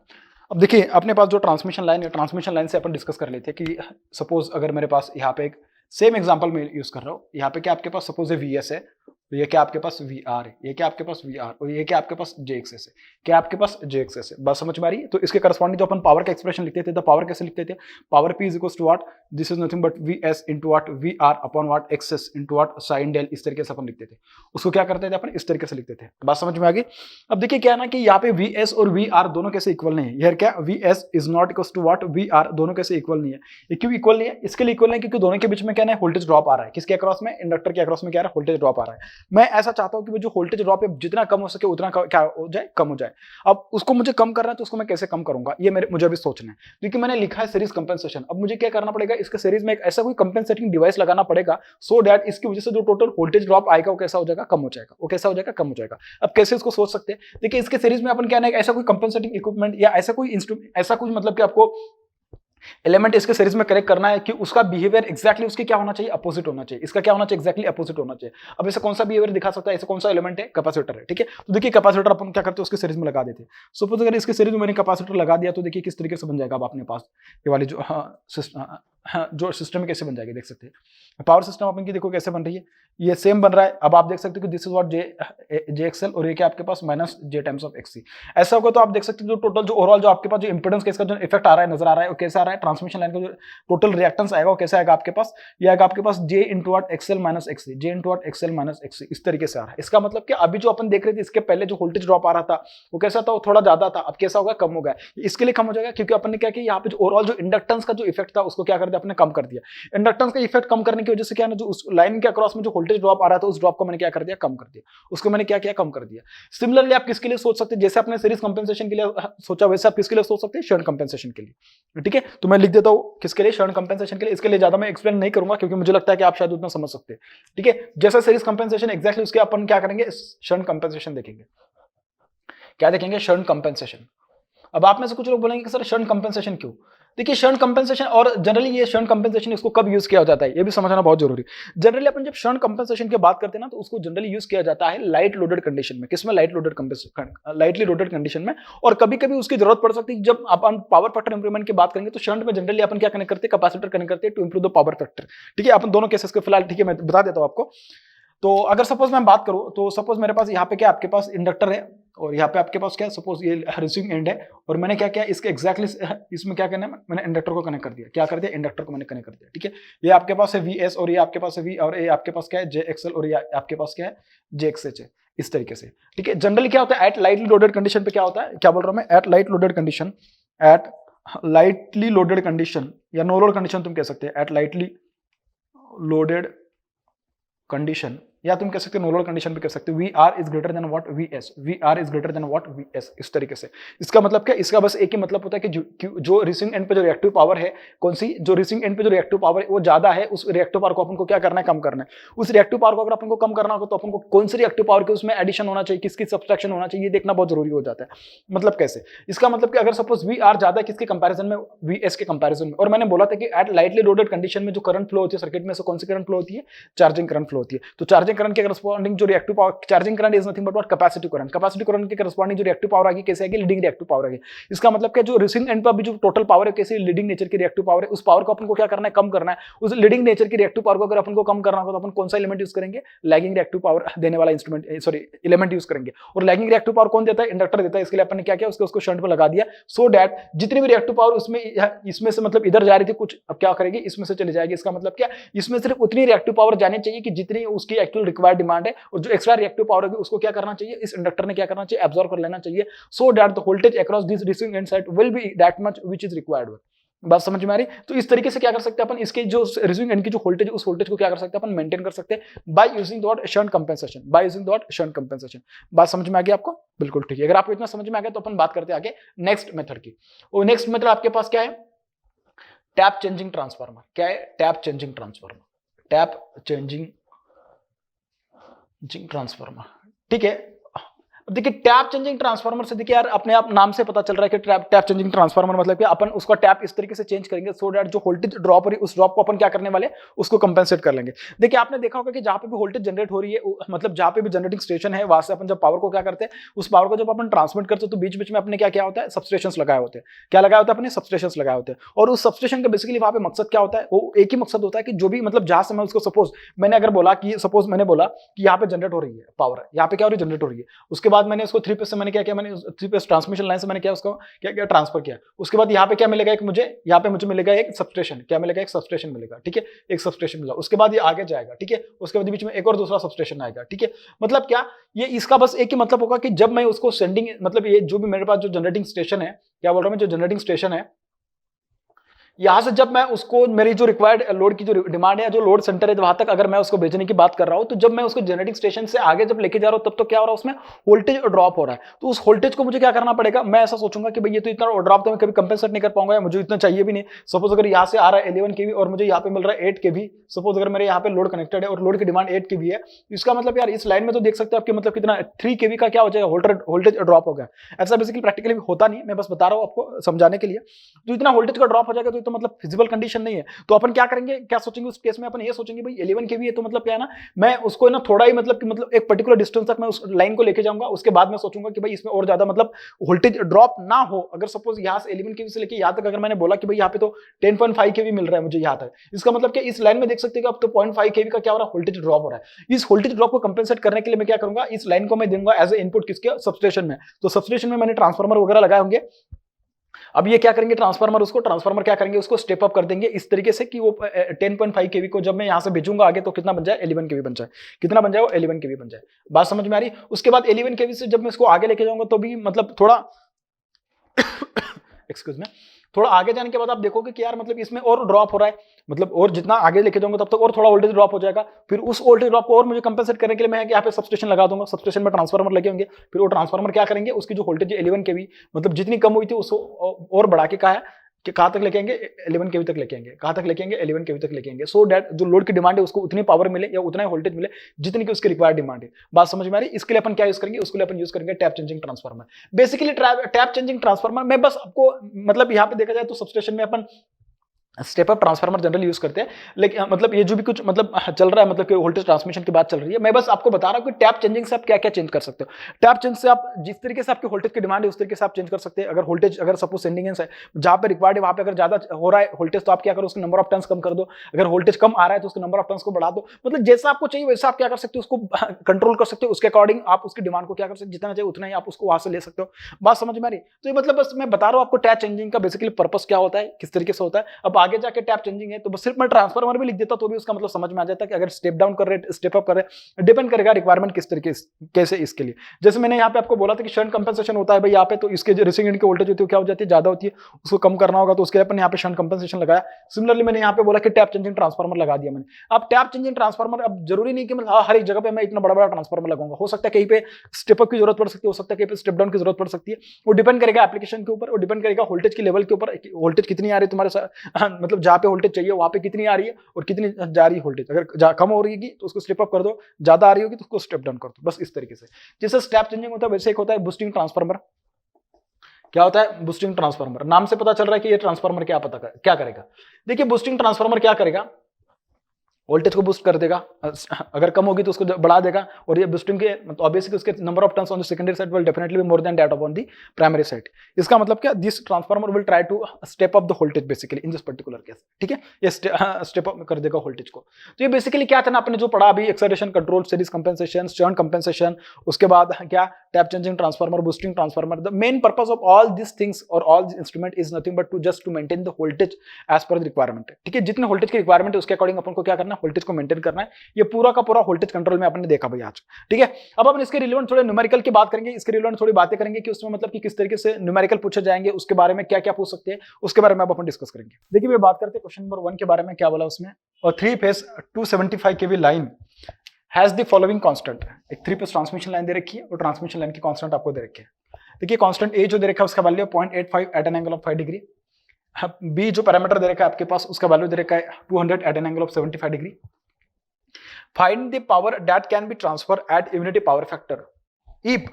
अब देखिए अपने पास जो ट्रांसमिशन लाइन है, ट्रांसमिशन लाइन से अपन डिस्कस कर लेते हैं कि सपोज अगर मेरे पास यहाँ पे एक सेम एग्जांपल में यूज कर रहा हूँ, यहाँ पे क्या आपके पास सपोज है वी एस है, तो ये क्या आपके पास वी आर है, ये क्या आपके पास वी आर, और ये क्या आपके पास जे एक्स एस है, क्या आपके पास जे एक्स एस है। बस समझ में आ रही है। तो इसके करस्पॉन्डिंग जो अपन पावर का एक्सप्रेशन लिखते थे, तो पावर कैसे लिखते थे, power P is equals to what, this is nothing but V S into what V R upon what XS into what sine del, इस तरीके से अपन लिखते थे। उसको क्या करते थे अपन, इस तरीके से लिखते थे। बात समझ में आ गई। अब देखिए क्या है ना कि यहाँ पे वी एस और वी आर दोनों कैसे इक्वल नहीं है, यार क्या V S is not equal to what V R, दोनों कैसे इक्वल नहीं है। ये क्यों इक्वल नहीं है, इसके लिए इक्वल नहीं क्योंकि दोनों के बीच में क्या है, वोल्टेज ड्रॉप आ रहा है। किसके अक्रॉस में, इंडक्टर के अक्रॉस में क्या आ रहा है, वोल्टेज ड्रॉप आ रहा है। मैं ऐसा चाहता हूं कि जो वोल्टेज ड्रॉप है जितना कम हो सके उतना क्या हो जाए, कम हो जाए। अब उसको मुझे कम करना है तो उसको मैं कैसे कम करूंगा, ये मुझे अभी सोचना है। क्योंकि मैंने लिखा है सीरीज कंपेंसेशन, अब मुझे क्या करना पड़ेगा, इसके सीरीज में एक ऐसा कोई कंपेंसेटिंग डिवाइस लगाना पड़ेगा सो दैट इसकी वजह से जो टोटल वोल्टेज ड्रॉप आएगा वो कैसा हो जाएगा, कम हो जाएगा। वो कैसा हो जाएगा, कम हो जाएगा। अब कैसे इसको सोच सकते हैं, देखिए इसके सीरीज में अपन क्या है, ऐसा कोई कंपेंसेटिंग इक्विपमेंट या ऐसा कोई इंस्ट्रूमेंट, ऐसा कुछ मतलब कि आपको एलिमेंट इसके सीरीज में कनेक्ट करना है कि उसका बिहेवियर एक्जैक्टली उसके क्या होना चाहिए, अपोजिट होना चाहिए। इसका क्या होना चाहिए, एक्जैक्टली अपोजिट होना चाहिए। अब ऐसा कौन सा बिहेवियर दिखा सकता है, ऐसा कौन सा एलिमेंट है, कैपेसिटर है, ठीक है। तो देखिए कैपेसिटर अपन क्या करते हैं, उसके सीरीज में लगा देते हैं। सपोज अगर इसके सीरीज में मैंने कैपेसिटर लगा दिया तो देखिए किस तरीके से बन जाएगा। अब अपने पास ये वाली जो सिस्टम कैसे बन जाएगी, देख सकते हैं। पावर सिस्टम अपन की देखो कैसे बन रही है, ये सेम बन रहा है। अब आप देख सकते हो कि this is what J XL और ये क्या आपके पास minus J times of XC. ऐसा होगा तो आप देख सकते हो जो टोटल जो ओवरऑल जो आपके पास जो इंपेडेंस इसका जो इफेक्ट आ रहा है, नजर आ रहा है, वो कैसे आ रहा है, ट्रांसमिशन लाइन का जो टोटल रिएक्टेंस आएगा वो कैसे आएगा आपके पास, ये आएगा आपके पास J into what XL minus XC, J into what XL minus XC, इस तरीके से आ रहा है। इसका मतलब कि अभी जो अपन देख रहे थे इसके पहले जो वोल्टेज ड्रॉप आ रहा था वो कैसा था, वो थोड़ा ज्यादा था। अब कैसा होगा, कम हो गया। इसके लिए कम हो जाएगा क्योंकि अपन ने क्या किया, यहाँ पे जो ओवरऑल जो इंडक्टेंस का जो इफेक्ट था उसको क्या कर दिया, अपने कम कर दिया। इंडक्टेंस का इफेक्ट कम करने की वजह से क्या है, जो उस लाइन के अक्रॉस में जो वोल्टेज ड्रॉप आ रहा था उस ड्रॉप को मैंने क्या कर दिया, कम कर दिया। उसको मैंने क्या किया, कम कर दिया। सिमिलरली आप किसके लिए सोच सकते हैं, जैसे आपने सीरीज कंपेंसेशन के लिए सोचा वैसे आप किसके लिए सोच सकते हैं, शंट कंपेंसेशन के लिए, ठीक है। तो मैं लिख देता हूं किसके लिए, शंट कंपेंसेशन के लिए। इसके लिए ज्यादा मैं एक्सप्लेन नहीं करूंगा क्योंकि मुझे लगता है कि आप शायद उतना समझ सकते हैं, ठीक है। जैसा सीरीज कंपेंसेशन एक्जैक्टली उसके अपन क्या करेंगे, शंट कंपेंसेशन देखेंगे। क्या देखेंगे, शंट कंपेंसेशन। अब आप में से कुछ लोग बोलेंगे कि सर शंट कंपेंसेशन क्यों। देखिए शंट कंपेंसेशन, और जनरली ये शंट कंपेंसेशन इसको कब यूज किया जाता है ये भी समझना बहुत जरूरी है। जनरली अपन जब शंट कंपेंसेशन की बात करते हैं ना तो उसको जनरली यूज किया जाता है लाइट लोडेड कंडीशन में। किसमें, लाइटली लोडेड कंडीशन में। और कभी कभी उसकी जरूरत पड़ सकती है जब अपन पावर फैक्टर इंप्रूवमेंट की बात करेंगे तो शंट में जनरली अपन क्या कनेक्ट करते हैं, कैपेसिटर कनेक्ट करते हैं to improve the power factor, ठीक है। अपन दोनों केसेस को फिलहाल, ठीक है, मैं बता देता हूं आपको। तो अगर सपोज मैं बात करूं तो सपोज मेरे पास यहाँ पे क्या आपके पास इंडक्टर है और यहाँ पे आपके पास क्या, सपोज ये रिसीविंग एंड है और मैंने क्या किया, इसके एक्जैक्टली इसमें क्या करना है, मैंने इंडक्टर को कनेक्ट कर दिया। क्या कर दिया, इंडक्टर को मैंने कनेक्ट कर दिया, ठीक है। ये आपके पास है वी एस और ये आपके पास है वी, और ये आपके पास क्या है, जे एक्सएल, और ये आपके पास क्या है, जे एक्स एच है, इस तरीके से, ठीक है। जनरली क्या होता है, एट लाइटली लोडेड कंडीशन पे क्या होता है, क्या बोल रहा हूँ मैं, at light loaded condition, at lightly loaded condition या नो लोड कंडीशन तुम कह सकते हैं, एट लाइटली लोडेड कंडीशन, या तुम कह सकते हो नो लोड कंडीशन भी कह सकते हो, V R is greater than what V S, V R is greater than what V S, इस तरीके से। इसका मतलब क्या, इसका बस एक ही मतलब होता है कि जो रिसीविंग एंड पे जो रिएक्टिव पावर है, कौन सी, जो रिसीविंग एंड पे जो रिएक्टिव पावर है वो ज्यादा है, उस रिएक्टिव पावर को अपन को क्या करना है, कम करना है। उस रिएक्टिव पावर को अगर अपन को कम करना हो तो अपन को कौन सी रिएक्टिव पावर के उसमें एडिशन होना चाहिए, किसकी सब्सट्रैक्शन होना चाहिए, ये देखना बहुत जरूरी हो जाता है। मतलब कैसे, इसका मतलब कि अगर सपोज वी आर ज्यादा किसके कंपैरिजन में, वी एस के कंपैरिजन में, और मैंने बोला था कि एट लाइटली लोडेड कंडीशन में जो करंट फ्लो होती है सर्किट में से कौन सी करंट फ्लो होती है, चार्जिंग करंट फ्लो होती है। तो चार्जिंग करंट के करस्पॉन्डिंग जो reactive power, charging current is nothing but what capacitive current, capacitive current के करस्पॉन्डिंग जो रिएक्टिव पावर आएगी कैसे आएगी, लीडिंग रिएक्टिव पावर आएगी। इसका मतलब क्या, जो रिसीविंग एंड पर भी जो टोटल पावर है कैसे लीडिंग नेचर की रिएक्टिव पावर है, उस पावर को अपन को क्या करना है, कम करना है। उस लीडिंग नेचर की रिएक्टिव पावर को अगर अपन को कम करना होगा तो अपन कौन सा एलिमेंट यूज करेंगे, लैगिंग रिएक्टिव पावर देने वाला इंस्ट्रूमेंट, सॉरी एलिमेंट यूज करेंगे। और लैगिंग रिएक्टिव पावर कौन देता है, इंडक्टर देता है। इसके लिए अपन ने क्या किया, उसको शंट में लगा दिया, सो दैट जितनी भी रिएक्टिव पावर उसमें इसमें से मतलब इधर जा रही थी कुछ, अब क्या करेगी, इसमें से चली जाएगी। इसका मतलब क्या, इसमें सिर्फ उतनी रिएक्टिव पावर जानी चाहिए कि जितनी उसकी एक्चुअल रिक्वायर्ड डिमांड है, और जो एक्स्ट्रा रिएक्टिव पावर होगी उसको क्या करना चाहिए, इस इंडक्टर ने क्या करना चाहिए, एब्जॉर्ब कर लेना चाहिए, so that the voltage across this receiving end side will be that much which is required. बात समझ में आ रही। तो इस तरीके से क्या कर सकते हैं अपन, इसके जो रिसीविंग एंड की जो वोल्टेज, उस वोल्टेज को क्या कर सकते हैं अपन, मेंटेन कर सकते हैं by using the shunt compensation, by using the shunt compensation. बात समझ में आ गई आपको, बिल्कुल ठीक है। अगर आपको इतना समझ में आ गया तो अपन बात करते हैं आगे नेक्स्ट मेथड की। और नेक्स्ट मेथड आपके पास क्या है, टैप चेंजिंग ट्रांसफार्मर। क्या है, tap changing transformer, tap changing transformer, ठीक है। अब देखिए टैप चेंजिंग ट्रांसफार्मर से देखिए यार अपने आप नाम से पता चल रहा है कि टैप चेंजिंग ट्रांसफार्मर मतलब कि अपन उसका टैप इस तरीके से चेंज करेंगे सो दैट जो वोल्टेज ड्रॉप हो रही है उस ड्रॉप को अपन क्या करने वाले, उसको कंपेंसेट कर लेंगे। देखिए आपने देखा होगा कि जहां पे भी वोल्टेज जनरेट हो रही है, मतलब जहां पे भी जनरेटिंग स्टेशन है, वहां से अपन जब पावर को क्या करते हैं, उस पावर को जब अपन ट्रांसमिट करते हैं तो बीच बीच में अपने क्या क्या होता है, सबस्टेशंस लगाए होते हैं। क्या लगाया होता है अपने, सबस्टेशंस लगाए होते हैं। और उस सबस्टेशन का बेसिकली वहां पे मकसद क्या होता है, वो एक ही मकसद होता है कि जो भी मतलब जहां से मैं उसको सपोज मैंने अगर बोला कि सपोज मैंने बोला कि यहाँ पे जनरेट हो रही है पावर, यहाँ पे क्या हो रही है, जनरेट हो रही है। उसके बाद मैंने उसको 3 मैंने क्या किया, मैंने 3 ट्रांसमिशन लाइन से मैंने क्या उसको क्या किया, ट्रांसफर किया। उसके बाद यहाँ पे क्या मिलेगा, एक मुझे यहाँ पे मुझे मिलेगा एक सबस्टेशन, क्या मिलेगा, एक सबस्टेशन मिलेगा, ठीक है, एक सबस्टेशन मिला। उसके बाद ये आगे जाएगा, ठीक है, उसके बाद बीच में एक और दूसरा सबस्टेशन आएगा, ठीक है। मतलब क्या, ये इसका बस एक ही मतलब होगा कि जब मैं उसको सेंडिंग, मतलब ये जो भी मेरे पास जो जनरेटिंग स्टेशन है, क्या बोल रहा हूं मैं, जो जनरेटिंग स्टेशन है, यहां से जब मैं उसको मेरी जो रिक्वायर्ड लोड की जो डिमांड है, जो लोड सेंटर है वहां तक अगर मैं उसको भेजने की बात कर रहा हूं, तो जब मैं उसको जनरेटिंग स्टेशन से आगे जब लेके जा रहा हूं तब तो क्या हो रहा है, उसमें वोल्टेज ड्रॉप हो रहा है। तो उस वोल्टेज को मुझे क्या करना पड़ेगा, मैं ऐसा सोचूंगा कि भाई ये तो इतना ड्रॉप तो मैं कभी कंपेंसेट नहीं कर पाऊंगा, मुझे इतना चाहिए भी नहीं। सपोज अगर यहाँ से आ रहा है 11 kV और मुझे यहाँ पे मिल रहा है 8 kV, सपोज अगर मेरे यहाँ पे लोड कनेक्टेड है और लोड की डिमांड 8 kV है, इसका मतलब यार इस लाइन में तो देख सकते हो आपके मतलब कितना 3 kV का क्या हो जाएगा, वोल्टेज ड्रॉप हो गया। ऐसा बेसिकली प्रैक्टिकली होता नहीं, मैं बस बता रहा हूँ आपको समझाने के लिए। तो इतना वोल्टेज का ड्रॉप हो जाएगा तो मतलब फिजिबल कंडीशन नहीं है। तो अपन क्या करेंगे, क्या सोचेंगे उस केस में, अपन ये सोचेंगे भाई 11 kV है तो मतलब क्या है ना, मैं उसको ना थोड़ा ही मतलब एक पर्टिकुलर डिस्टेंस तक मैं उस लाइन को लेके जाऊंगा। उसके बाद मैं सोचूंगा कि भाई इसमें और ज्यादा मतलब वोल्टेज ड्रॉप ना हो। अगर सपोज यहाँ से 11 kV से लेके यहाँ तक अगर मैंने बोला कि भाई यहाँ पे तो 10.5 kV मिल रहा है मुझे यहाँ तक, इसका मतलब क्या, इस लाइन में देख सकते हैं अब तो 0.5 kV का क्या हो रहा है, वोल्टेज ड्रॉप हो रहा है। इस वोल्टेज ड्रॉप को कंपेंसेट करने के लिए मैं क्या करूंगा, इस लाइन को मैं दूंगा एज ए इनपुट किसके, सबस्टेशन में। तो सबस्टेशन में मैंने ट्रांसफार्मर वगैरह लगाए होंगे। अब ये क्या करेंगे, ट्रांसफार्मर क्या करेंगे, उसको स्टेप अप कर देंगे इस तरीके से कि वो 10.5 kV को जब मैं यहां से भेजूंगा आगे तो कितना बन जाए, 11 kV बन जाए। कितना बन जाए, वो 11 kV बन जाए। बात समझ में आ रही। उसके बाद 11 kV से जब मैं इसको आगे लेके जाऊंगा तो भी मतलब थोड़ा एक्सक्यूज में, थोड़ा आगे जाने के बाद आप देखोगे कि यार मतलब इसमें और ड्रॉप हो रहा है, मतलब और जितना आगे लेके जाऊंगा तब तक और थोड़ा वोल्टेज ड्रॉप हो जाएगा। फिर उस वोल्टेज ड्रॉप को और मुझे कंपेंसेट करने के लिए मैं यहाँ पे सबस्टेशन लगा दूंगा, सबस्टेशन में ट्रांसफार्मर लगे होंगे। फिर वो ट्रांसफार्मर क्या करेंगे, उसकी जो वोल्टेज 11 kV मतलब जितनी कम हुई थी उसको और बढ़ा के कहाँ तक लेके आएंगे, 11 kV तक लेके आएंगे। कहाँ तक लेके आएंगे, 11 kV तक लेके आएंगे, सो दैट जो लोड की डिमांड है उसको उतनी पावर मिले या उतना वोल्टेज मिले जितनी की उसकी रिक्वायर्ड डिमांड है। बात समझ में आ रही। इसके लिए अपन क्या यूज करेंगे, उसके लिए अपन यूज करेंगे tap changing transformer. Basically tap changing transformer में बस आपको मतलब यहाँ पे देखा जाए तो सबस्टेशन में अपन step up transformer generally use करते हैं। लेकिन मतलब ये जो भी कुछ मतलब चल रहा है, मतलब कि वोल्टेज ट्रांसमिशन की बात चल रही है, मैं बस आपको बता रहा हूं कि टैप चेंजिंग से आप क्या क्या चेंज कर सकते हो। टैप चेंज से आप जिस तरीके से आपके वोल्टेज की डिमांड है उस तरीके से आप चेंज कर सकते हैं। अगर वोल्टेज अगर सपोज सेंडिंग एंड है जहां पे रिक्वायर्ड है वहां पे अगर ज्यादा हो रहा है वोल्टेज तो आप क्या करो, उसके नंबर ऑफ टर्न्स कम कर दो। अगर वोल्टेज कम आ रहा है तो उसके नंबर ऑफ टर्न्स को बढ़ा दो। मतलब जैसा आपको चाहिए वैसा आप क्या कर सकते हो, उसको कंट्रोल कर सकते हो। उसके अकॉर्डिंग आप उसकी डिमांड को क्या कर सकते हो, जितना चाहिए उतना ही आप उसको वहां से ले सकते हो। बात समझ में आ रही। तो ये मतलब बस मैं बता रहा हूं आपको टैप चेंजिंग का बेसिकली पर्पस क्या होता है, किस तरीके से होता है। अब आगे जाके टैप चेंजिंग है तो सिर्फ मैं ट्रांसफार्मर भी लिख देता तो भी उसका मतलब समझ में आ जाता कि अगर स्टेप डाउन कर रहे स्टेप अप कर रहे, डिपेंड करेगा रिक्वायरमेंट किस तरीके कैसे इसके लिए। जैसे मैंने यहाँ पे आपको बोला था कि शंट कंपनसेशन होता है भाई यहाँ पे, तो इसके जो रिसीविंग एंड की वोल्टेज होती है क्या हो जाती है, ज्यादा होती है, उसको कम करना होगा तो उसके लिए अपन यहाँ पे शंट कंपनसेशन लगाया। सिमिलरली मैंने यहाँ पे बोला कि टैप चेंजिंग ट्रांसफार्मर लगा दिया मैंने। अब टैप चेंजिंग ट्रांसफार्मर, अब जरूरी नहीं कि मतलब हर एक जगह पे मैं इतना बड़ा बड़ा ट्रांसफार्मर लगाऊंगा, हो सकता है कहीं पे स्टेप अप की जरूरत पड़ सकती है, हो सकता है कहीं पे स्टेप डाउन की जरूरत पड़ सकती है। वो डिपेंड करेगा एप्लीकेशन के ऊपर, वो डिपेंड करेगा वोल्टेज के लेवल के ऊपर, वोल्टेज कितनी आ रही है तुम्हारे साथ, मतलब जहाँ पे वोल्टेज चाहिए वहां पे कितनी आ रही है और कितनी जा रही है वोल्टेज। अगर कम हो रही है तो उसको स्टेप अप कर दो, ज्यादा आ रही होगी तो उसको स्टेप डाउन कर दो, बस इस तरीके से। जैसे स्टेप चेंजिंग होता है वैसे एक होता है बूस्टिंग ट्रांसफार्मर। क्या होता है बूस्टिंग ट्रांसफार्मर? नाम से पता चल रहा है कि ये ट्रांसफार्मर क्या करेगा। देखिए बूस्टिंग ट्रांसफार्मर क्या करेगा, वोल्टेज को बूस्ट कर देगा, अगर कम होगी तो उसको बढ़ा देगा, और ये बूस्टिंग के तो ऑब्वियसली उसके number of turns on the secondary side will definitely be more than that on the primary side. इसका मतलब क्या, this transformer will try to step up the voltage basically in this particular case, ठीक है, ये step up कर देगा voltage को। तो ये बेसिकली क्या था ना, आपने जो पढ़ा अभी, excitation control, series compensation, shunt compensation, उसके बाद क्या tap changing transformer, boosting transformer. The main purpose of all this things और all this instrument is nothing but to just to maintain the voltage as per the requirement, ठीक है। जितने voltage की requirement है उसके अकॉर्डिंग अपन को क्या करना है, वोल्टेज को मेंटेन करना है। ये पूरा का पूरा वोल्टेज कंट्रोल में आपने देखा भाई आज, ठीक है। अब अपन इसके रिलेवेंट थोड़े न्यूमेरिकल की बात करेंगे, इसके रिलेवेंट थोड़ी बातें करेंगे कि उसमें मतलब कि किस तरीके से न्यूमेरिकल पूछे जाएंगे, उसके बारे में क्या क्या पूछ सकते हैं, उसके बारे में अब अपन डिस्कस करेंगे। देखिए मैं बात करते हैं क्वेश्चन नंबर 1 के बारे में, क्या बोला उसमें, और 3 phase 275 kV line has the following constant. एक 3 फेज ट्रांसमिशन लाइन दे रखी है और ट्रांसमिशन लाइन की कांस्टेंट आपको दे रखी है। देखिए कांस्टेंट ए जो दे रखा है उसका value 0.85 at an angle of 5 degree. B जो पैरामीटर दे रखा है आपके पास उसका वैल्यू दे रखा है 200 at an angle of 75 degree. Find the power that can be transferred at unity power factor if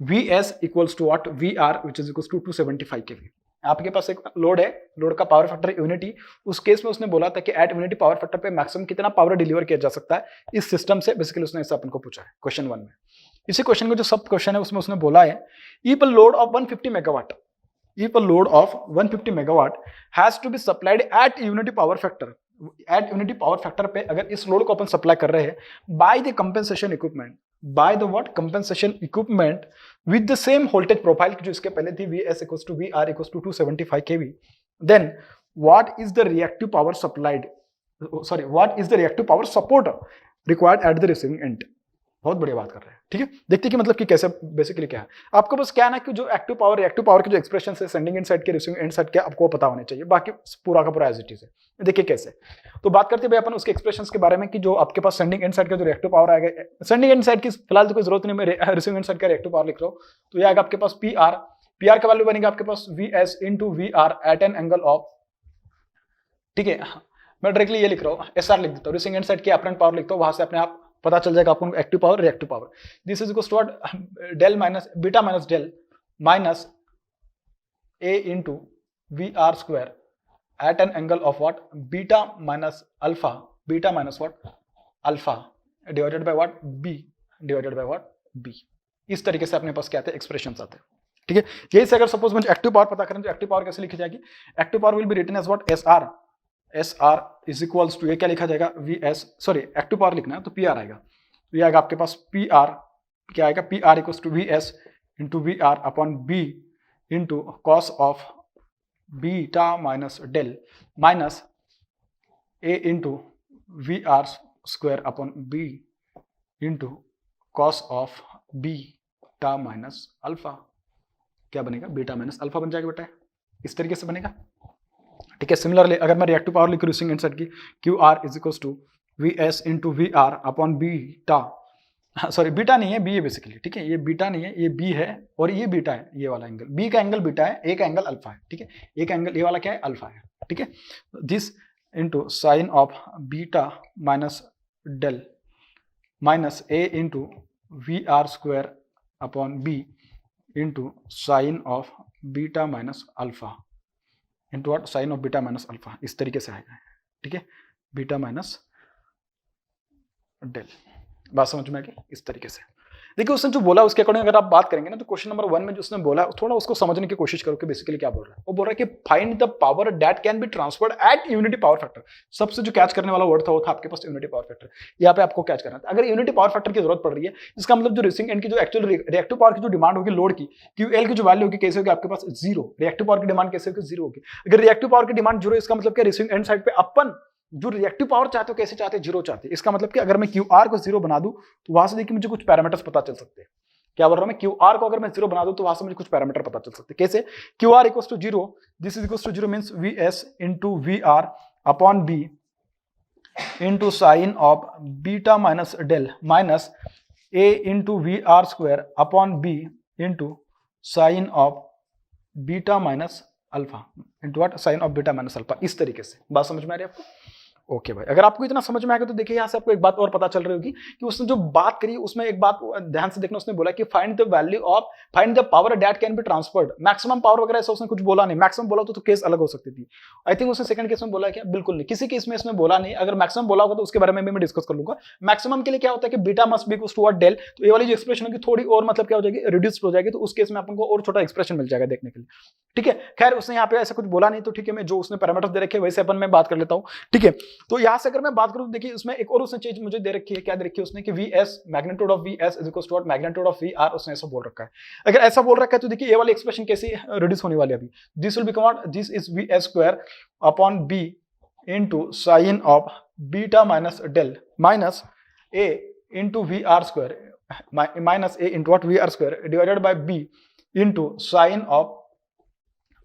Vs equals to what, Vr which is equals to 275 kV। आपके पास एक लोड है, लोड का पावर फैक्टर यूनिटी, उस case में उसने बोला था कि एट यूनिटी पावर फैक्टर पे मैक्सिमम कितना पावर डिलीवर किया जा सकता है इस सिस्टम से, बेसिकली उसने ऐसा अपन को पूछा है क्वेश्चन 1 में। इसी क्वेश्चन का जो सब क्वेश्चन है उसमें उसने बोला है if a load of 150 megawatt, if a load of 150 megawatt has to be supplied at unity power factor, at unity power factor पे अगर इस लोड को अपन सप्लाई कर रहे हैं by the compensation equipment, by the what compensation equipment with the same voltage profile जो इसके पहले थी Vs equals to Vr equals to 275 kV, then what is the reactive power supplied, sorry what is the reactive power support required at the receiving end। बहुत बढ़िया बात कर रहे हैं, ठीक है। देखते हैं कि मतलब कि कैसे बेसिकली क्या है आपको, बस क्या है ना कि जो एक्टिव पावर रिएक्टिव पावर के जो एक्सप्रेशन है सेंडिंग एंड साइड के रिसीविंग एंड साइड के आपको पता होने चाहिए, बाकी पूरा का पूरा एज इट इज है। देखिए कैसे, तो बात करते हैं भाई अपन उसके एक्सप्रेशंस के बारे में कि जो आपके पास सेंडिंग एंड साइड का जो रिएक्टिव पावर आएगा, सेंडिंग एंड साइड की फिलहाल तो कोई जरूरत नहीं, मैं रिसीविंग एंड साइड का रिएक्टिव पावर लिख रहा हूँ, तो ये आएगा आपके पास पी आर का वैल्यू बनेगा आपके पास Vs into Vr at an angle of, ठीक है, मैं डायरेक्टली ये लिख रहा हूँ, एस आर लिख देता हूँ, रिसीविंग एंड साइड की अपरेंट पावर लिखता हूँ, वहां से अपने आप पता चल जाएगा आपको active power reactive power. This is equal to what, del minus beta minus del minus A into V R square at an angle of what, beta minus alpha, beta minus what alpha divided by what B, divided by what B. इस तरीके से अपने पास क्या आते हैं expressions आते हैं, ठीक है। यही से अगर सपोज मुझे एक्टिव पावर पता करें तो एक्टिव पावर कैसे लिखी जाएगी, active power will be written as what, S R is equals to, ये क्या लिखा जाएगा Vs, सॉरी एक्टिव पावर लिखना है तो पी आर आएगा, तो ये आएगा आपके पास पी आर, क्या आएगा P R equals to Vs into V R upon B into cos of beta minus del minus A into V R square upon B into cos of beta minus alpha. क्या बनेगा, beta minus alpha बन जाएगा बेटा, इस तरीके से बनेगा, ठीक है। सिमिलरली अगर मैं रिएक्टिव पावर लिख रिसीविंग एंड साइड की Q R is equals to Vs into V R upon beta, sorry beta नहीं है बी है बेसिकली, ठीक है, ये बीटा नहीं है ये बी है और ये बीटा है, ये वाला एंगल बी का एंगल बीटा है, ए का एंगल अल्फा है, ठीक है, ए का एंगल ये वाला क्या है अल्फा है, ठीक है। This into sine of beta minus del minus A into V R square upon B into sine of beta minus alpha into what, sine of beta minus alpha, इस तरीके से आएगा, ठीक है, बीटा माइनस डेल। बात समझ में आ गई, इस तरीके से। देखिए उसने जो बोला उसके अकॉर्डिंग अगर आप बात करेंगे ना, तो क्वेश्चन नंबर 1 में जो उसने बोला थोड़ा उसको समझने की कोशिश करो कि बेसिकली क्या बोल रहा है। वो बोल रहा है कि find the power that can be transferred eight unity power factor. सबसे जो कैच करने वाला वर्ड था वो था आपके पास यूनिटी पावर फैक्टर। यहाँ पे आपको कैच करना था, अगर यूनिटी पावर फैक्टर की जरूरत पड़ रही है, इसका मतलब जो रिसीविंग एंड की जो एक्चुअल रिएक्टिव पावर की जो डिमांड होगी लोड की, QL की जो वैल्यू होगी कैसे होगी आपके पास 0। रिएक्टिव पावर की डिमांड कैसे होगी 0 होगी। अगर रिएक्टिव पावर की डिमांड 0 इसका मतलब क्या रिसीविंग एंड साइड पे अपन जो रिएक्टिव पावर चाहते हो कैसे चाहते हैं 0 चाहते हैं। इसका मतलब कि अगर मैं QR को 0 बना दूं तो वहां से देखिए मुझे कुछ पैरामीटर्स पता चल सकते हैं। क्या बोल रहा हूं मैं, QR को अगर मैं 0 बना दूं तो वहां से मुझे कुछ पैरामीटर पता चल सकते हैं। कैसे, QR equals to 0, this is equals to 0 means VS into VR upon B into sine of beta minus del minus A into VR square upon B into sine of beta minus alpha into what, sine of beta minus alpha. इस तरीके से बात समझ में आ रही है आपको? Okay भाई, अगर आपको इतना समझ में आएगा तो देखिए यहाँ से आपको एक बात और पता चल रही होगी कि उसने जो बात करी उसमें एक बात ध्यान से देखना, उसने बोला कि find the value of, find the power that can be transferred. Maximum power वगैरह ऐसा उसने कुछ बोला नहीं। मैक्सिमम बोला तो केस अलग हो सकती थी। आई थिंक उसने सेकंड केस में बोला क्या, बिल्कुल नहीं, किसी केस में इसमें बोला नहीं। अगर मैक्सिमम बोला होगा तो उसके बारे में मैं डिस्कस कर लूंगा। मैक्सिमम के लिए क्या होता है कि beta must be equals to what, del. तो ये वाली जो एक्सप्रेशन होगी थोड़ी और मतलब क्या हो जाएगी, रिड्यूस हो जाएगी। तो उस केस में अपन को और छोटा एक्सप्रेशन मिल जाएगा देखने के लिए। ठीक है, खैर उसने यहाँ पे ऐसा कुछ बोला नहीं, तो ठीक है, मैं जो उसने पैरामीटर्स दे रखे वैसे अपन मैं बात कर लेता हूँ। ठीक है, तो यहाँ से अगर मैं बात करूँ, देखिए इसमें एक और उसने चीज मुझे दे रखी है। क्या दे रखी है उसने कि VS, magnitude of VS is equal to what, magnitude of VR। उसने ऐसा बोल रखा है। अगर ऐसा बोल रखा है तो देखिए ये वाली एक्सप्रेशन कैसे रिड्यूस होने वाली है अभी। This will become what, this is VS square upon B into sine of beta minus del minus A into VR square minus A into what, VR square divided by B into sine of